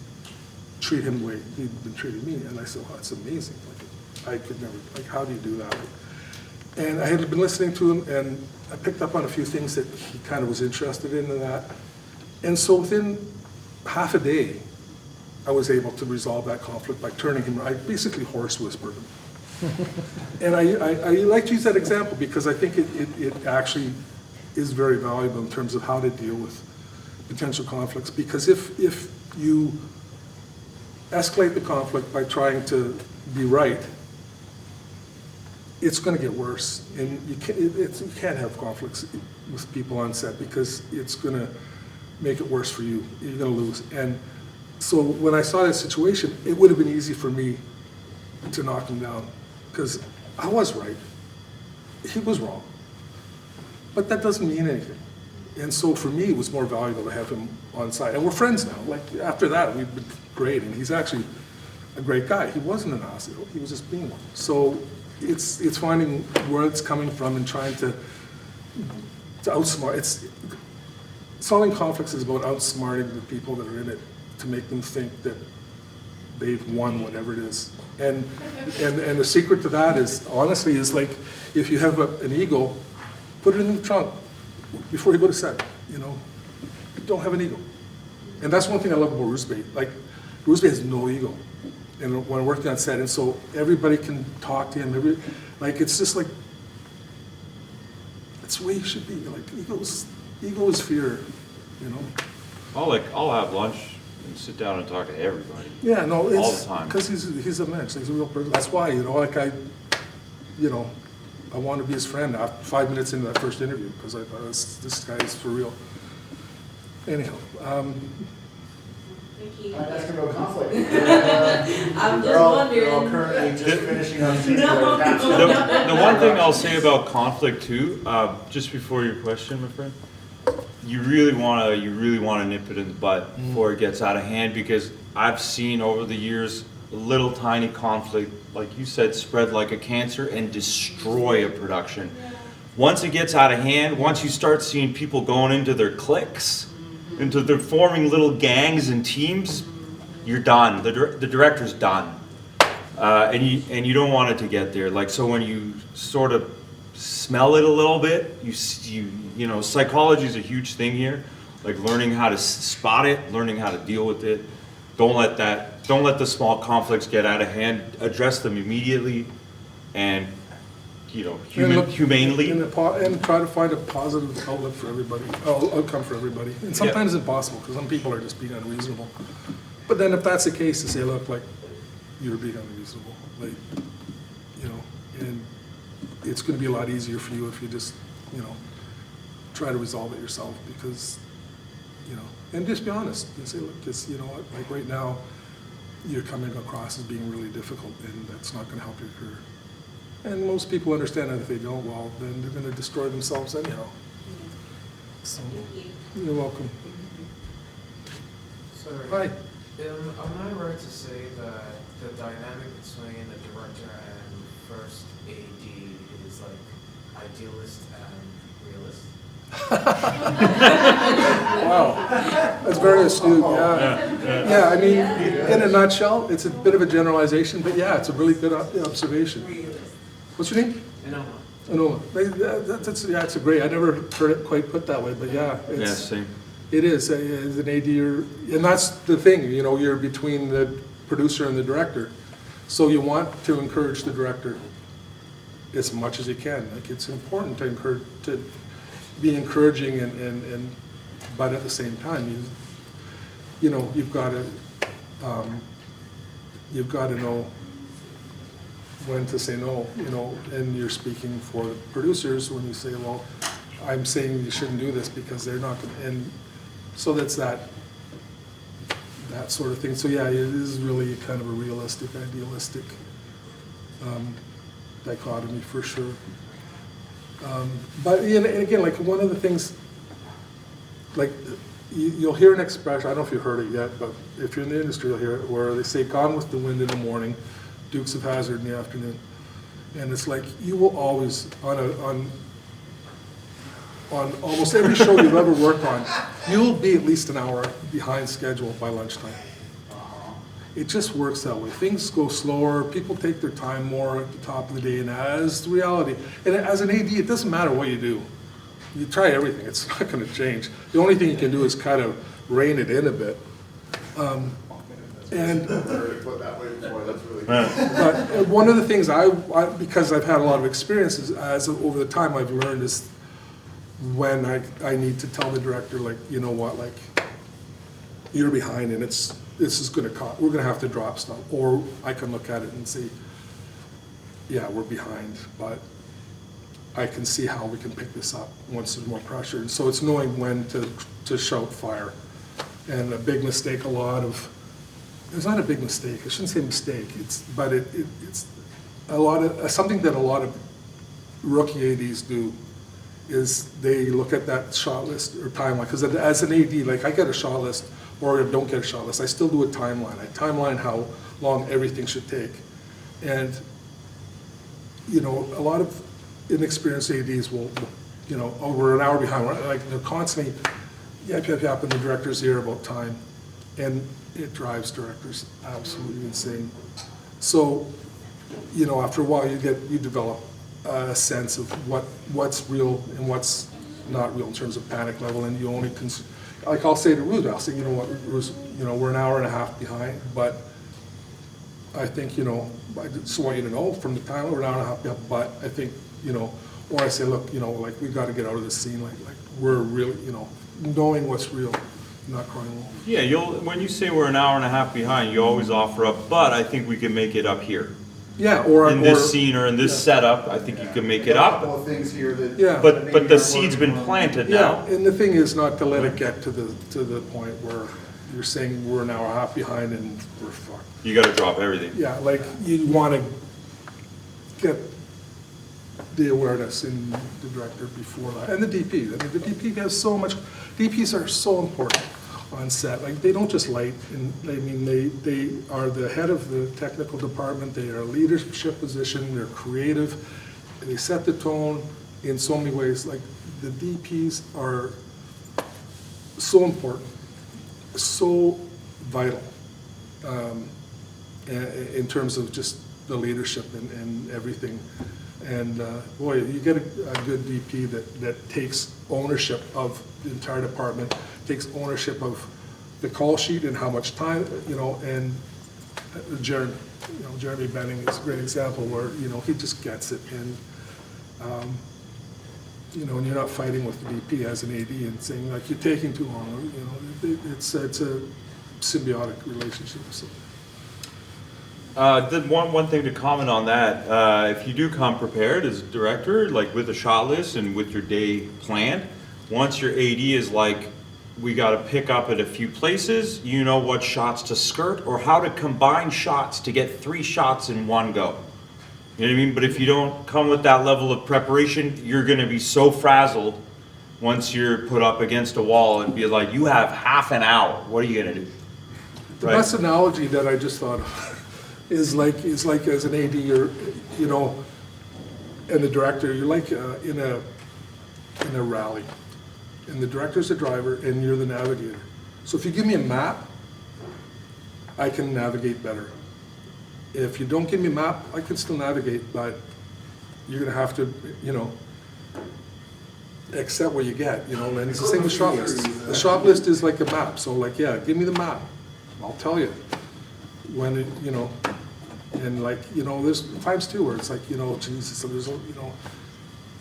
Speaker 2: treat him the way he'd been treating me. And I said, wow, that's amazing. I could never, how do you do that? And I had been listening to him, and I picked up on a few things that he kind of was interested in and that. And so within half a day, I was able to resolve that conflict by turning him, I basically horse whispered him. And I like to use that example because I think it actually is very valuable in terms of how to deal with potential conflicts. Because if you escalate the conflict by trying to be right, it's going to get worse. And you can't have conflicts with people on set because it's going to make it worse for you. You're going to lose. And so when I saw that situation, it would have been easy for me to knock him down because I was right. He was wrong. But that doesn't mean anything. And so for me, it was more valuable to have him on site. And we're friends now. After that, we've been great. And he's actually a great guy. He wasn't an asshole. He was just being one. So it's finding where it's coming from and trying to outsmart. Solving conflicts is about outsmarting the people that are in it to make them think that they've won whatever it is. And the secret to that is, honestly, if you have an ego, put it in the trunk before you go to set. Don't have an ego. And that's one thing I love about Bruce Bay. Bruce Bay has no ego. And when I worked on set, and so everybody can talk to him. It's just that's the way you should be. Ego is fear.
Speaker 1: I'll have lunch and sit down and talk to everybody.
Speaker 2: Yeah, no, it's
Speaker 1: all the time.
Speaker 2: Because he's a mensch. He's a real person. That's why, I want to be his friend after 5 minutes into that first interview because I thought this guy is for real. Anyhow.
Speaker 3: I'd ask about conflict.
Speaker 7: I'm just
Speaker 3: They're all
Speaker 7: wondering.
Speaker 3: currently just finishing up.
Speaker 1: The one thing I'll say about conflict too, just before your question, my friend, you really want to nip it in the bud before it gets out of hand, because I've seen over the years a little tiny conflict, like you said, spread like a cancer and destroy a production. Once it gets out of hand, once you start seeing people going into their cliques, into their forming little gangs and teams, you're done. The director's done, and you don't want it to get there. So when you sort of smell it a little bit, you know, psychology is a huge thing here. Learning how to spot it, learning how to deal with it. Don't let the small conflicts get out of hand. Address them immediately, and humanely.
Speaker 2: And try to find a positive outlet for everybody, outcome for everybody. And sometimes it's impossible because some people are just being unreasonable. But then if that's the case, to say, look, you're being unreasonable, and it's going to be a lot easier for you if you just, try to resolve it yourself, because, and just be honest and say, look, you know what, right now, you're coming across as being really difficult, and that's not going to help your career. And most people understand that if they don't, well, then they're going to destroy themselves anyhow. So,
Speaker 4: Thank you.
Speaker 2: you're welcome.
Speaker 8: Sorry.
Speaker 2: Hi.
Speaker 8: Am I right to say that the dynamic between the director and first AD is like idealist and realist?
Speaker 2: Wow, that's very astute, yeah. Yeah, I mean, in a nutshell, it's a bit of a generalization, but yeah, it's a really good observation. What's your name?
Speaker 8: No.
Speaker 2: Anola. Yeah, it's a great, I never heard it quite put that way, but yeah.
Speaker 1: Yeah,
Speaker 2: It's,
Speaker 1: same.
Speaker 2: it is, as an AD, and that's the thing, you know, you're between the producer and the director. So you want to encourage the director as much as you can. Like, it's important to encourage, to be encouraging and but at the same time, you know, you've got to know when to say no, you know, and you're speaking for the producers when you say, well, I'm saying you shouldn't do this because they're not gonna, and so that's that sort of thing. So yeah, it is really kind of a realistic, idealistic dichotomy for sure. But and again, like one of the things, like you'll hear an expression, I don't know if you've heard it yet, but if you're in the industry, you'll hear it, where they say, "Gone with the Wind" in the morning, Dukes of Hazzard in the afternoon. And it's like, you will always, on almost every show you've ever worked on, you'll be at least an hour behind schedule by lunchtime. It just works that way. Things go slower, people take their time more at the top of the day, and as the reality. And as an AD, it doesn't matter what you do. You try everything, it's not gonna change. The only thing you can do is kind of rein it in a bit. And
Speaker 3: Heard it put that way before, that's really good.
Speaker 2: but one of the things because I've had a lot of experiences as over the time I've learned is when I need to tell the director, like, you know what, like, you're behind and this is gonna cost, we're gonna have to drop stuff. Or I can look at it and say, yeah, we're behind, but I can see how we can pick this up once there's more pressure. And so it's knowing when to shout fire. And a big mistake, it's not a big mistake, I shouldn't say mistake, but it's a lot of, something that a lot of rookie ADs do is they look at that shot list or timeline, because as an AD, like I get a shot list or I don't get a shot list, I still do a timeline. I timeline how long everything should take. And, you know, a lot of inexperienced ADs will, you know, oh, we're an hour behind, like they're constantly yap, and the director's here about time. And it drives directors absolutely insane. So, you know, after a while, you develop a sense of what's real and what's not real in terms of panic level, and you only like I'll say to Ruth, I'll say, you know what, Ruth, you know, we're an hour and a half behind, but I think, you know, I just want you to know from the time we're an hour and a half behind, but I think, you know, or I say, look, you know, like we got to get out of this scene, like we're really, you know, knowing what's real. Not crying wolf.
Speaker 1: Yeah, when you say we're an hour and a half behind, you always offer up, but I think we can make it up here.
Speaker 2: Yeah, or
Speaker 1: In this scene or in this setup, I think you can make it
Speaker 3: A
Speaker 1: up.
Speaker 3: couple of things here that.
Speaker 2: Yeah.
Speaker 1: But the seed's been planted
Speaker 2: Yeah,
Speaker 1: now.
Speaker 2: and the thing is not to let it get to the point where you're saying we're an hour and a half behind and we're fucked.
Speaker 1: You gotta drop everything.
Speaker 2: Yeah, like you want to get the awareness in the director before that, and the DP. I mean, the DP has so much. DPs are so important on set. Like they don't just light. And I mean, they are the head of the technical department. They are a leadership position. They're creative. They set the tone in so many ways. Like the DPs are so important, so vital in terms of just the leadership and everything. And boy, you get a good DP that takes ownership of the entire department, takes ownership of the call sheet and how much time, you know, and Jeremy Benning is a great example where, you know, he just gets it. And, you know, and you're not fighting with the DP as an AD and saying, like, you're taking too long, you know, it's a symbiotic relationship. So.
Speaker 1: One thing to comment on that, if you do come prepared as a director, like with a shot list and with your day planned, once your AD is like, we got to pick up at a few places, you know what shots to skirt or how to combine shots to get 3 shots in one go. You know what I mean? But if you don't come with that level of preparation, you're going to be so frazzled once you're put up against a wall and be like, you have half an hour, what are you gonna do?
Speaker 2: The
Speaker 1: Right?
Speaker 2: best analogy that I just thought of is like as an AD, or, you know, and the director, you're like in a rally. And the director's the driver and you're the navigator. So if you give me a map, I can navigate better. If you don't give me a map, I can still navigate, but you're gonna have to, you know, accept what you get, you know, and it's the same with shot lists. The shot list is like a map, so like, yeah, give me the map, I'll tell you. When it, you know, and like, you know, there's times too where it's like, you know, Jesus, there's, you know,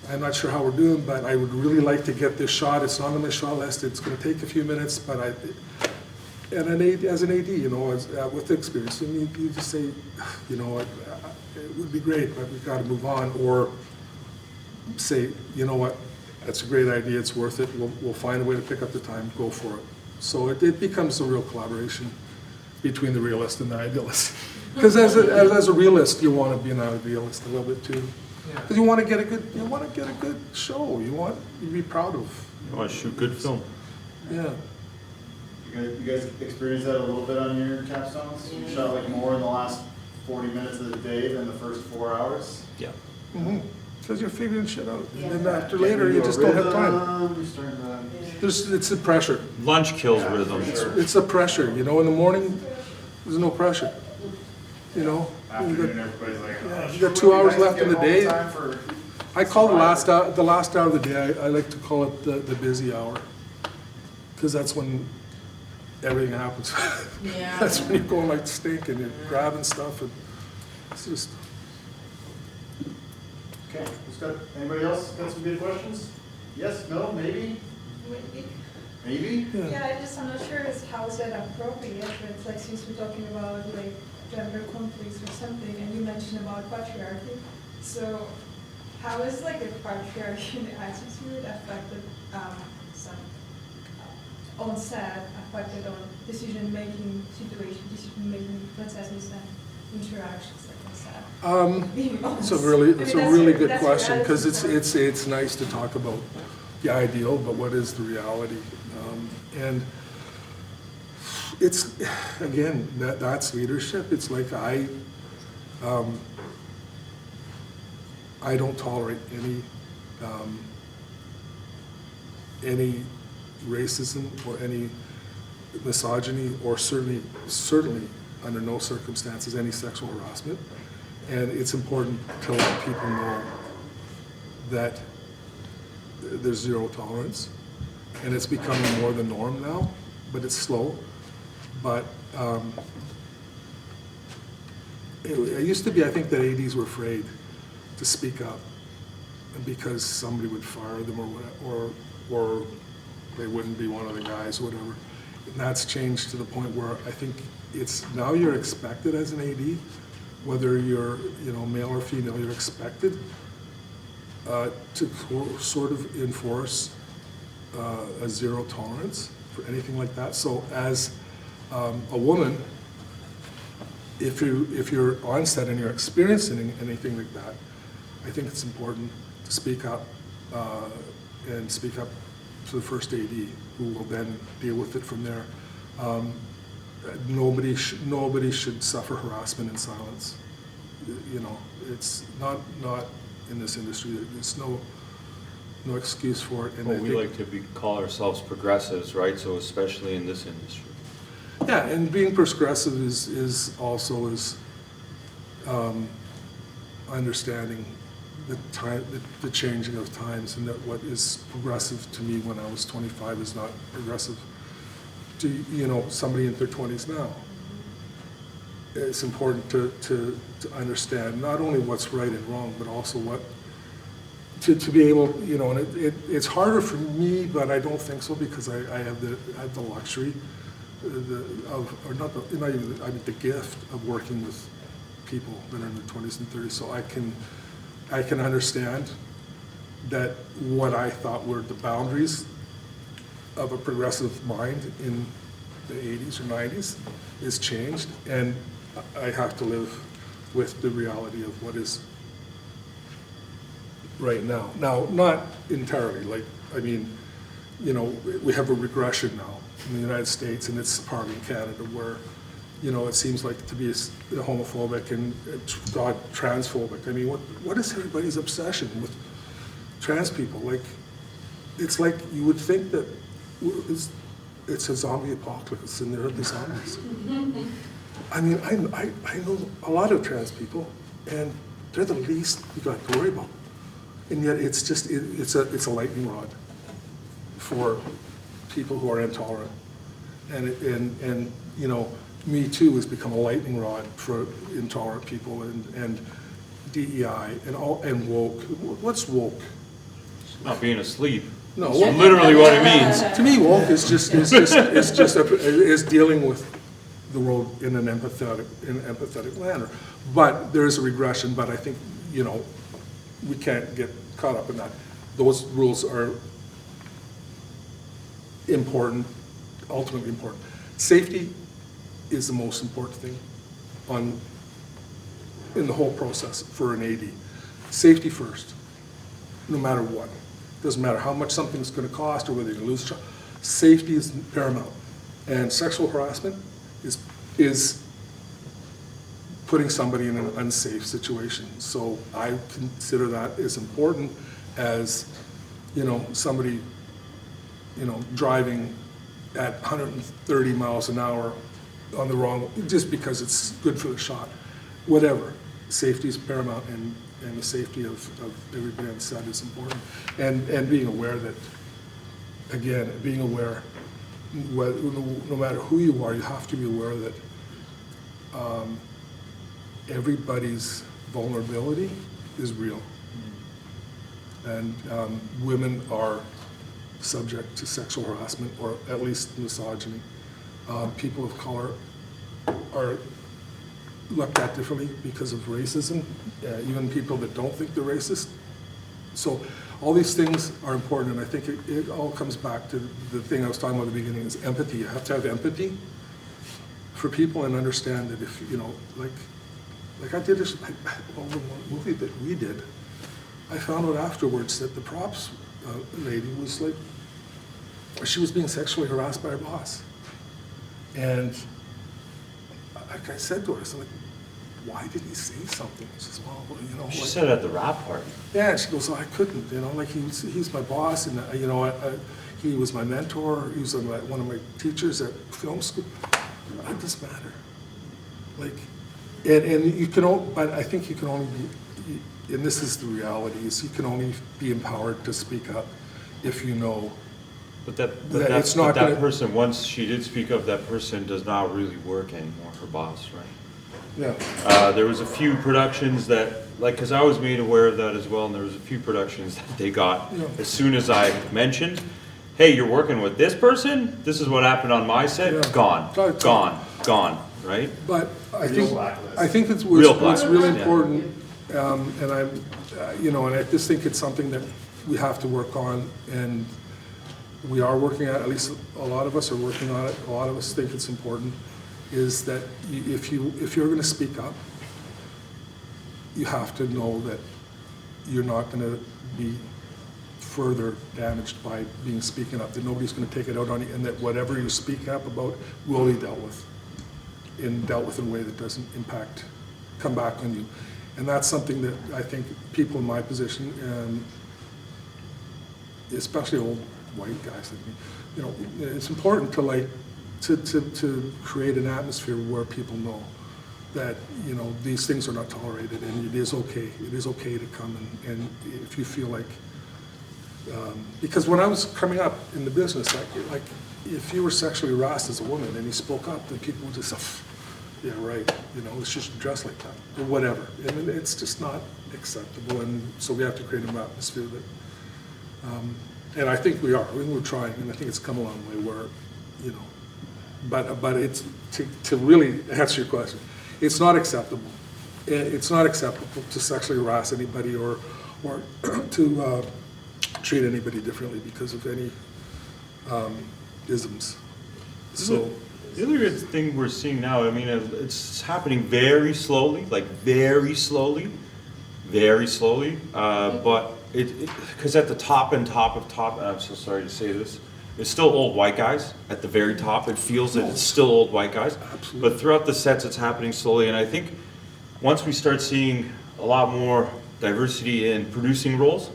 Speaker 2: I'm not sure how we're doing, but I would really like to get this shot, it's not on my shot list, it's gonna take a few minutes, but and as an AD, you know, with the experience, you just say, you know, it would be great, but we've gotta move on, or say, you know what, that's a great idea, it's worth it, we'll find a way to pick up the time, go for it. So it becomes a real collaboration between the realist and the idealist. Because as a realist, you want to be an idealist a little bit too. Because you want to get a good show. You want to be proud of.
Speaker 1: You wanna shoot good film.
Speaker 2: Yeah.
Speaker 3: You guys experienced that a little bit on your capstones? You shot like more in the last 40 minutes of the day than the first 4 hours?
Speaker 1: Yeah.
Speaker 2: Because you're figuring shit out.
Speaker 4: Yeah.
Speaker 2: And then after later, you just don't have time.
Speaker 3: You're starting to...
Speaker 2: It's the pressure.
Speaker 1: Lunch kills rhythm.
Speaker 2: It's the pressure, you know, in the morning, there's no pressure. You know?
Speaker 3: Afternoon, everybody's like,
Speaker 2: Yeah,
Speaker 3: oh,
Speaker 2: you
Speaker 3: sure,
Speaker 2: got 2 hours
Speaker 3: guys
Speaker 2: left
Speaker 3: get
Speaker 2: in the
Speaker 3: home
Speaker 2: day.
Speaker 3: time for
Speaker 2: I call the last
Speaker 3: Survivor.
Speaker 2: hour of the day, I like to call it the busy hour. Because that's when everything happens.
Speaker 7: Yeah.
Speaker 2: That's when you're going like stink and you're grabbing stuff, and it's just,
Speaker 3: Okay, anybody else got some good questions? Yes, no, maybe? Maybe?
Speaker 2: yeah.
Speaker 9: Yeah, I'm not sure how is that appropriate, but like since we're talking about like gender conflicts or something, and you mentioned about patriarchy, so how is like the patriarchy and the attitude affected some on set, affected on decision-making situation, decision-making processes and interactions like on set? Being honest.
Speaker 2: It's a
Speaker 9: I mean,
Speaker 2: really good
Speaker 9: that's your
Speaker 2: question, because
Speaker 9: attitude.
Speaker 2: it's nice to talk about the ideal, but what is the reality? And it's, again, that's leadership. It's like I don't tolerate any racism or any misogyny, or certainly under no circumstances any sexual harassment. And it's important to let people know that there's zero tolerance, and it's becoming more the norm now, but it's slow. But it used to be, I think, that ADs were afraid to speak up because somebody would fire them or they wouldn't be one of the guys or whatever. And that's changed to the point where I think it's now you're expected as an AD, whether you're male or female, you're expected to sort of enforce a zero tolerance for anything like that. So as a woman, if you're on set and you're experiencing anything like that, I think it's important to speak up and speak up to the first AD, who will then deal with it from there. Nobody should suffer harassment in silence. You know, it's not in this industry. There's no excuse for it. And
Speaker 1: Well,
Speaker 2: I
Speaker 1: we
Speaker 2: think,
Speaker 1: like to call ourselves progressives, right? So especially in this industry.
Speaker 2: yeah, and being progressive is also understanding the changing of times, and that what is progressive to me when I was 25 is not progressive to somebody in their 20s now. It's important to understand not only what's right and wrong, but also what to be able, and it's harder for me, but I don't think so, because I have the luxury the gift of working with people that are in their 20s and 30s, so I can understand that what I thought were the boundaries of a progressive mind in the 80s or 90s is changed, and I have to live with the reality of what is right now. Now, not entirely, you know, we have a regression now in the United States, and it's partly in Canada, where, you know, it seems like to be homophobic and transphobic. I mean, what is everybody's obsession with trans people? Like, it's like you would think that it's a zombie apocalypse and there are the zombies. I mean, I know a lot of trans people, and they're the least you got to worry about. And yet it's just, it's a lightning rod for people who are intolerant. And you know, Me Too has become a lightning rod for intolerant people, and DEI and woke. What's woke?
Speaker 1: Not being asleep.
Speaker 2: No,
Speaker 1: That's
Speaker 2: woke,
Speaker 1: literally what it means.
Speaker 2: to me, woke is dealing with the world in an empathetic manner. But there is a regression. But I think, you know, we can't get caught up in that. Those rules are important, ultimately important. Safety is the most important thing in the whole process for an AD. Safety first, no matter what. Doesn't matter how much something's going to cost or whether you're going to lose a job. Safety is paramount. And sexual harassment is putting somebody in an unsafe situation. So I consider that as important as, you know, somebody, you know, driving at 130 miles an hour on the wrong, just because it's good for the shot. Whatever, safety is paramount, and the safety of everybody on set is important. And being aware that, again, being aware, no matter who you are, you have to be aware that everybody's vulnerability is real. And women are subject to sexual harassment, or at least misogyny. People of color are looked at differently because of racism, even people that don't think they're racist. So all these things are important, and I think it all comes back to the thing I was talking about at the beginning, is empathy. You have to have empathy for people and understand that if, you know, like I did this, one movie that we did, I found out afterwards that the props lady was like, she was being sexually harassed by her boss. And like I said to her, I said, like, why did he say something? She says, well, you know.
Speaker 1: She
Speaker 2: like,
Speaker 1: said at the rap party.
Speaker 2: yeah, and she goes, oh, I couldn't, you know, like he's my boss, and you know, he was my mentor, he was one of my teachers at film school. It doesn't matter. Like, and you can only, but I think you can only be, and this is the reality, is you can only be empowered to speak up if you know.
Speaker 1: But that
Speaker 2: It's not gonna-
Speaker 1: person, once she did speak up, that person does not really work anymore, her boss, right?
Speaker 2: Yeah.
Speaker 1: There was a few productions that, like, because I was made aware of that as well, and there was a few productions that they got,
Speaker 2: Yeah.
Speaker 1: as soon as I mentioned, hey, you're working with this person, this is what happened on my set,
Speaker 2: Yeah.
Speaker 1: gone, right?
Speaker 2: But I
Speaker 3: Real
Speaker 2: think,
Speaker 3: blacklist.
Speaker 2: I think it's
Speaker 1: Real
Speaker 2: what's really
Speaker 1: blacklist, yeah.
Speaker 2: important, and I'm, you know, and I just think it's something that we have to work on, and we are working at least a lot of us are working on it, a lot of us think it's important, is that if you're gonna speak up, you have to know that you're not gonna be further damaged by speaking up, that nobody's gonna take it out on you, and that whatever you speak up about will be dealt with in a way that doesn't come back on you. And that's something that I think people in my position, especially old white guys like me, you know, it's important to create an atmosphere where people know that, you know, these things are not tolerated, and it is okay. It is okay to come and if you feel like, because when I was coming up in the business, like if you were sexually harassed as a woman and you spoke up, then people would just say, yeah, right, you know, it's just dressed like that, or whatever. I mean, it's just not acceptable, and so we have to create an atmosphere that, and I think we are. I mean, we're trying, and I think it's come a long way where, you know, but it's, to really answer your question, it's not acceptable. It's not acceptable to sexually harass anybody or to treat anybody differently because of any isms. So.
Speaker 1: The other good thing we're seeing now, I mean, it's happening very slowly, like very slowly, but because at the top, and I'm so sorry to say this, it's still old white guys at the very top. It feels that it's still old white guys.
Speaker 2: Absolutely.
Speaker 1: But throughout the sets, it's happening slowly. And I think once we start seeing a lot more diversity in producing roles,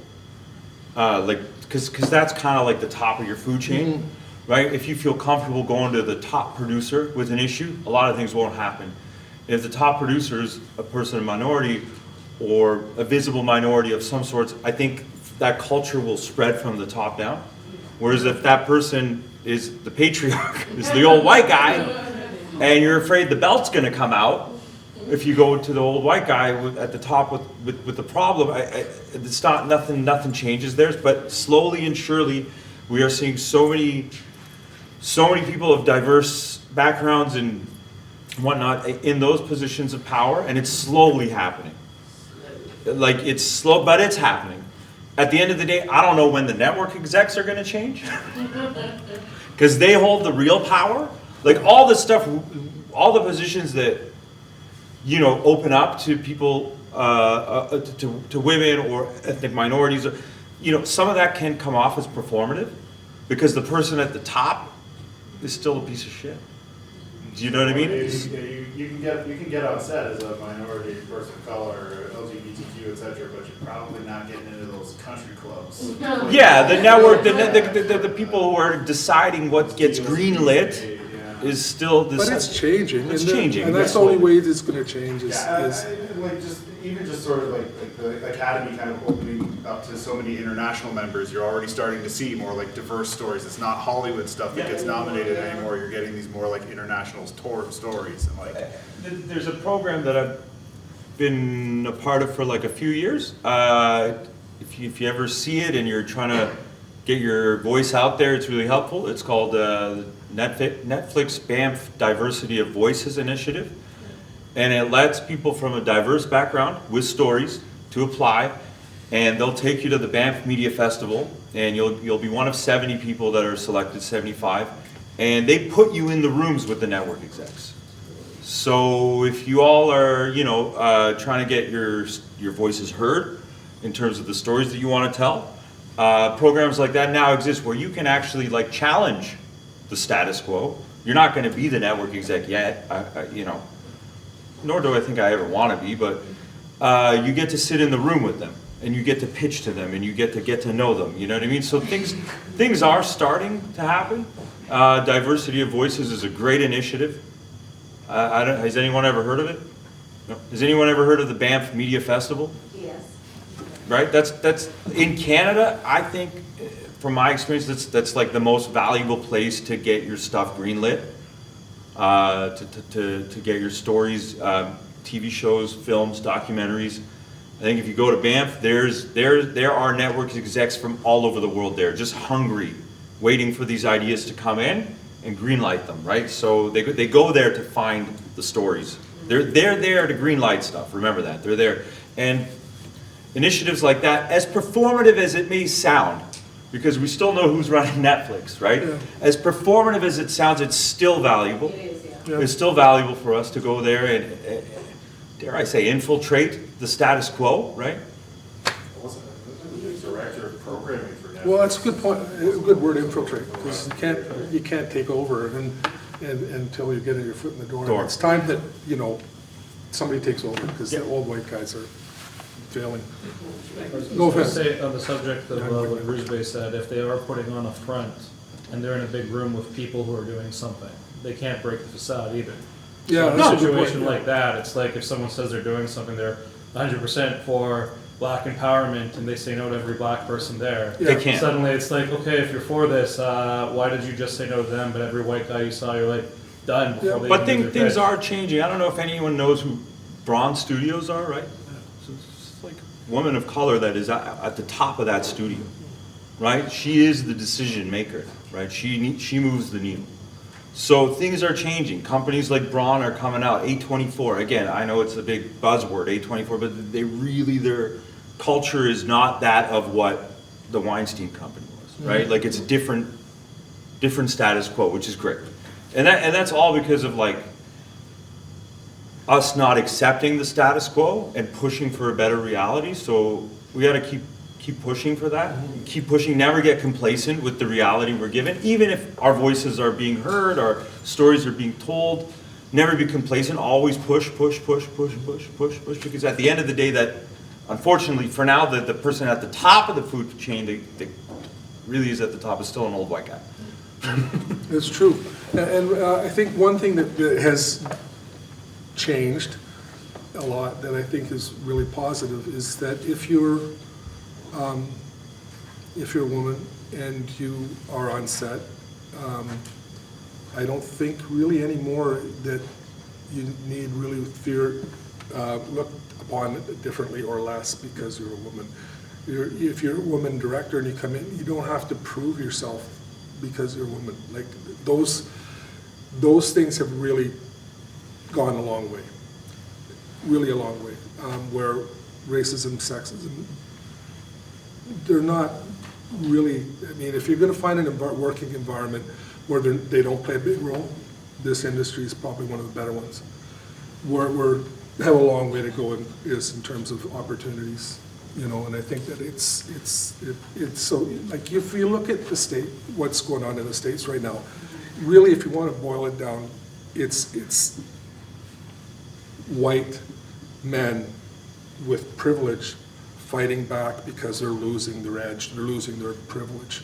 Speaker 1: because that's kind of like the top of your food chain, right? If you feel comfortable going to the top producer with an issue, a lot of things won't happen. If the top producer is a person of minority or a visible minority of some sorts, I think that culture will spread from the top down. Whereas if that person is the patriarch, is the old white guy, and you're afraid the belt's gonna come out, if you go to the old white guy at the top with the problem, it's not, nothing changes there, but slowly and surely, we are seeing so many people of diverse backgrounds and whatnot in those positions of power, and it's slowly happening. Like, it's slow, but it's happening. At the end of the day, I don't know when the network execs are gonna change. Because they hold the real power. Like, all the stuff, all the positions that, you know, open up to people, to women or ethnic minorities, you know, some of that can come off as performative because the person at the top is still a piece of shit. Do you know what I mean?
Speaker 3: You can get upset as a minority, person of color, LGBTQ, etc., but you're probably not getting into those country clubs.
Speaker 1: Yeah, the network, the people who are deciding what gets greenlit is still the
Speaker 2: But it's changing.
Speaker 1: It's
Speaker 2: and
Speaker 1: changing.
Speaker 2: And that's the only way it's gonna change is,
Speaker 3: Like even just sort of like the academy kind of opening up to so many international members, you're already starting to see more like diverse stories. It's not Hollywood stuff that gets nominated anymore. You're getting these more like international stories and like.
Speaker 1: There's a program that I've been a part of for like a few years. If you ever see it and you're trying to get your voice out there, it's really helpful. It's called Netflix Banff Diversity of Voices Initiative. And it lets people from a diverse background with stories to apply, and they'll take you to the Banff Media Festival, and you'll be one of 70 people that are selected, 75, and they put you in the rooms with the network execs. So if you all are, you know, trying to get your voices heard in terms of the stories that you want to tell, programs like that now exist where you can actually like challenge the status quo. You're not going to be the network exec yet, you know. Nor do I think I ever want to be, but you get to sit in the room with them, and you get to pitch to them, and you get to know them. You know what I mean? So things are starting to happen. Diversity of Voices is a great initiative. Has anyone ever heard of it? No. Has anyone ever heard of the Banff Media Festival?
Speaker 4: Yes.
Speaker 1: Right. That's in Canada. I think, from my experience, that's like the most valuable place to get your stuff greenlit. To get your stories, TV shows, films, documentaries. I think if you go to Banff, there are network execs from all over the world there, just hungry, waiting for these ideas to come in and greenlight them, right? So they go there to find the stories. They're there to greenlight stuff, remember that, they're there. And initiatives like that, as performative as it may sound, because we still know who's running Netflix, right?
Speaker 2: Yeah.
Speaker 1: As performative as it sounds, it's still valuable.
Speaker 4: It is,
Speaker 2: Yeah.
Speaker 1: It's still valuable for us to go there and, dare I say, infiltrate the status quo, right?
Speaker 3: Director of programming for Netflix.
Speaker 2: well, that's a good point, a good word, infiltrate, because you can't take over and until you get your foot in the door.
Speaker 1: Door.
Speaker 2: It's time that, you know, somebody takes over, because the old white guys are failing. No
Speaker 5: I
Speaker 2: offense.
Speaker 5: say on the subject of what Ruzbe said, if they are putting on a front and they're in a big room with people who are doing something, they can't break the facade either.
Speaker 2: Yeah,
Speaker 5: So in
Speaker 2: that's
Speaker 5: a
Speaker 2: a good point,
Speaker 5: situation
Speaker 2: yeah.
Speaker 5: like that, it's like if someone says they're doing something, they're 100% for black empowerment, and they say no to every black person there.
Speaker 2: Yeah.
Speaker 1: They can't.
Speaker 5: Suddenly it's like, okay, if you're for this, why did you just say no to them, but every white guy you saw, you're like, done before
Speaker 2: Yeah.
Speaker 5: they
Speaker 1: But
Speaker 5: even do their
Speaker 1: things
Speaker 5: pitch.
Speaker 1: are changing. I don't know if anyone knows who Bronze Studios are, right? It's like a woman of color that is at the top of that studio, right? She is the decision maker, right? She moves the needle. So things are changing. Companies like Braun are coming out. A24, again, I know it's a big buzzword, A24, but their culture is not that of what the Weinstein Company was, right? Like it's a different status quo, which is great. And that's all because of like us not accepting the status quo and pushing for a better reality. So we got to keep keep pushing for that, keep pushing, never get complacent with the reality we're given, even if our voices are being heard, our stories are being told, never be complacent, always push, because at the end of the day that, unfortunately, for now, the person at the top of the food chain that really is at the top is still an old white guy.
Speaker 2: It's true. And I think one thing that has changed a lot that I think is really positive is that if you're a woman and you are on set, I don't think really anymore that you need really fear, look upon differently or less because you're a woman. If you're a woman director and you come in, you don't have to prove yourself because you're a woman. Like those things have really gone a long way, really a long way. Where racism, sexism, they're not really. I mean, if you're going to find an working environment where they don't play a big role, this industry is probably one of the better ones. We're have a long way to go in terms of opportunities. You know, and I think that it's so, like, if you look at the state, what's going on in the States right now, really, if you want to boil it down, it's white men with privilege fighting back because they're losing their edge, they're losing their privilege.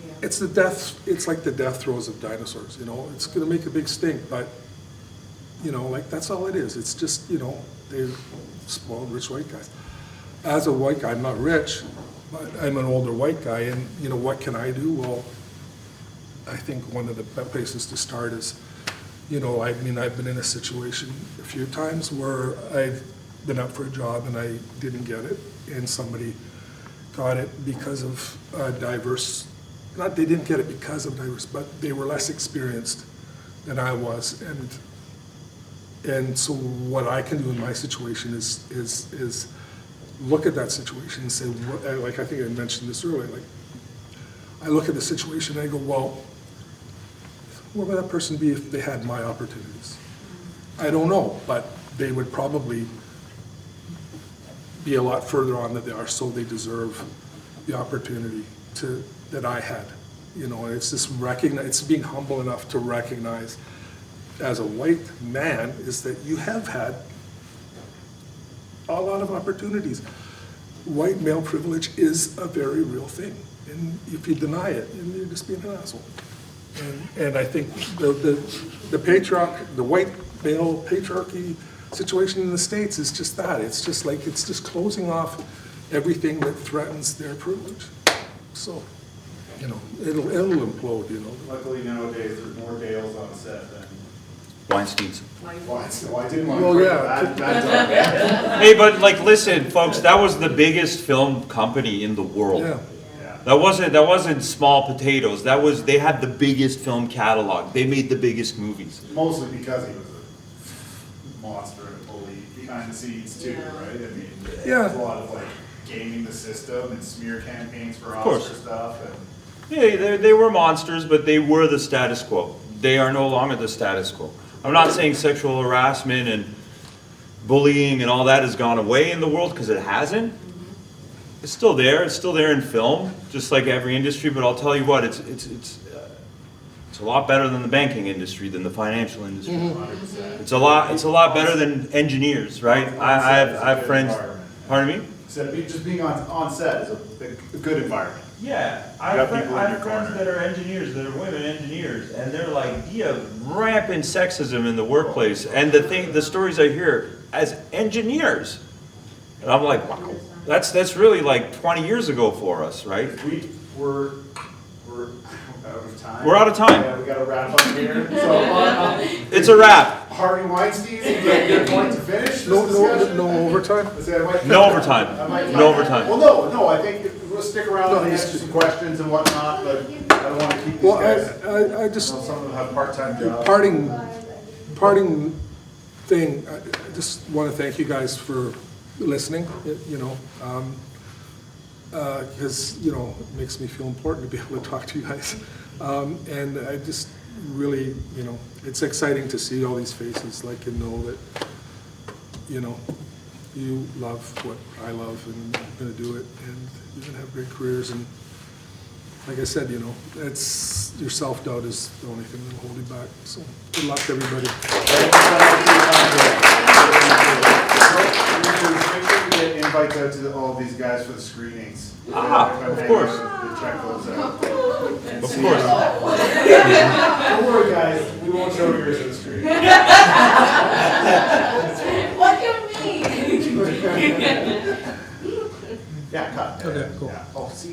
Speaker 7: Yeah.
Speaker 2: It's like the death throes of dinosaurs, you know, it's gonna make a big stink, but, you know, like, that's all it is. It's just, you know, they're spoiled rich white guys. As a white guy, I'm not rich, but I'm an older white guy, and, you know, what can I do? Well, I think one of the places to start is, you know, I mean, I've been in a situation a few times where I've been up for a job and I didn't get it, and somebody got it because of diverse, not they didn't get it because of diverse, but they were less experienced than I was, and so what I can do in my situation is look at that situation and say, like I think I mentioned this earlier, like I look at the situation and I go, well, where would that person be if they had my opportunities? I don't know, but they would probably be a lot further on than they are, so they deserve the opportunity that I had. You know, it's just it's being humble enough to recognize as a white man is that you have had a lot of opportunities. White male privilege is a very real thing, and if you deny it, you're just being an asshole. And I think the white male patriarchy situation in the States is just that. It's just like, it's just closing off everything that threatens their privilege. So, you know, it'll implode, you know.
Speaker 3: Luckily nowadays, there's more Dales on set than
Speaker 1: Weinstein's.
Speaker 3: Well, I didn't want to
Speaker 2: Well,
Speaker 3: bring
Speaker 2: yeah.
Speaker 3: that
Speaker 1: Hey, but like, listen, folks, that was the biggest film company in the world.
Speaker 2: Yeah.
Speaker 3: Yeah.
Speaker 1: That wasn't small potatoes. They had the biggest film catalog. They made the biggest movies.
Speaker 3: Mostly because he was a monster and a bully behind the scenes too, right? I mean,
Speaker 2: Yeah.
Speaker 3: there's a lot of like gaming the system and smear campaigns for
Speaker 1: course.
Speaker 3: Oscar stuff, and
Speaker 1: Yeah, they were monsters, but they were the status quo. They are no longer the status quo. I'm not saying sexual harassment and bullying and all that has gone away in the world, because it hasn't. It's still there. It's still there in film, just like every industry. But I'll tell you what, it's a lot better than the banking industry, than the financial industry.
Speaker 3: 100%.
Speaker 1: It's a lot better than engineers, right? I have friends. Pardon me?
Speaker 3: So just being on set is a good environment.
Speaker 1: Yeah,
Speaker 3: You got people in your
Speaker 1: friends
Speaker 3: corner.
Speaker 1: that are engineers, that are women engineers, and they're like, you have rampant sexism in the workplace. And the stories I hear as engineers, and I'm like, wow, that's really like 20 years ago for us, right?
Speaker 3: We're out of time.
Speaker 1: We're out of time.
Speaker 3: Yeah, we got to wrap up here. So
Speaker 1: It's a wrap.
Speaker 3: Harvey Weinstein, you get your point to finish this
Speaker 2: No
Speaker 3: discussion?
Speaker 2: overtime?
Speaker 3: I say I might-
Speaker 1: No overtime.
Speaker 3: I might-
Speaker 1: No overtime.
Speaker 3: Well, no, I think we'll stick around
Speaker 2: No,
Speaker 3: and
Speaker 2: he's-
Speaker 3: answer some questions and whatnot, but I don't want to keep these
Speaker 2: Well,
Speaker 3: guys.
Speaker 2: I
Speaker 3: I
Speaker 2: just,
Speaker 3: know some of them have part-time jobs.
Speaker 2: parting thing, I just want to thank you guys for listening, you know, because, you know, it makes me feel important to be able to talk to you guys. And I just really, you know, it's exciting to see all these faces, like, and know that, you know, you love what I love and you're gonna do it and you're gonna have great careers. And like I said, you know, it's, your self-doubt is the only thing that'll hold you back. So good luck to everybody.
Speaker 3: Make sure you get invites out to all of these guys for the screenings.
Speaker 1: Of course.
Speaker 3: Check those out.
Speaker 1: Of course.
Speaker 3: Don't worry, guys, we won't show yours at the screening.
Speaker 4: What do you mean?
Speaker 3: Yeah, cut.
Speaker 2: Okay, cool.
Speaker 3: Yeah. Oh, see.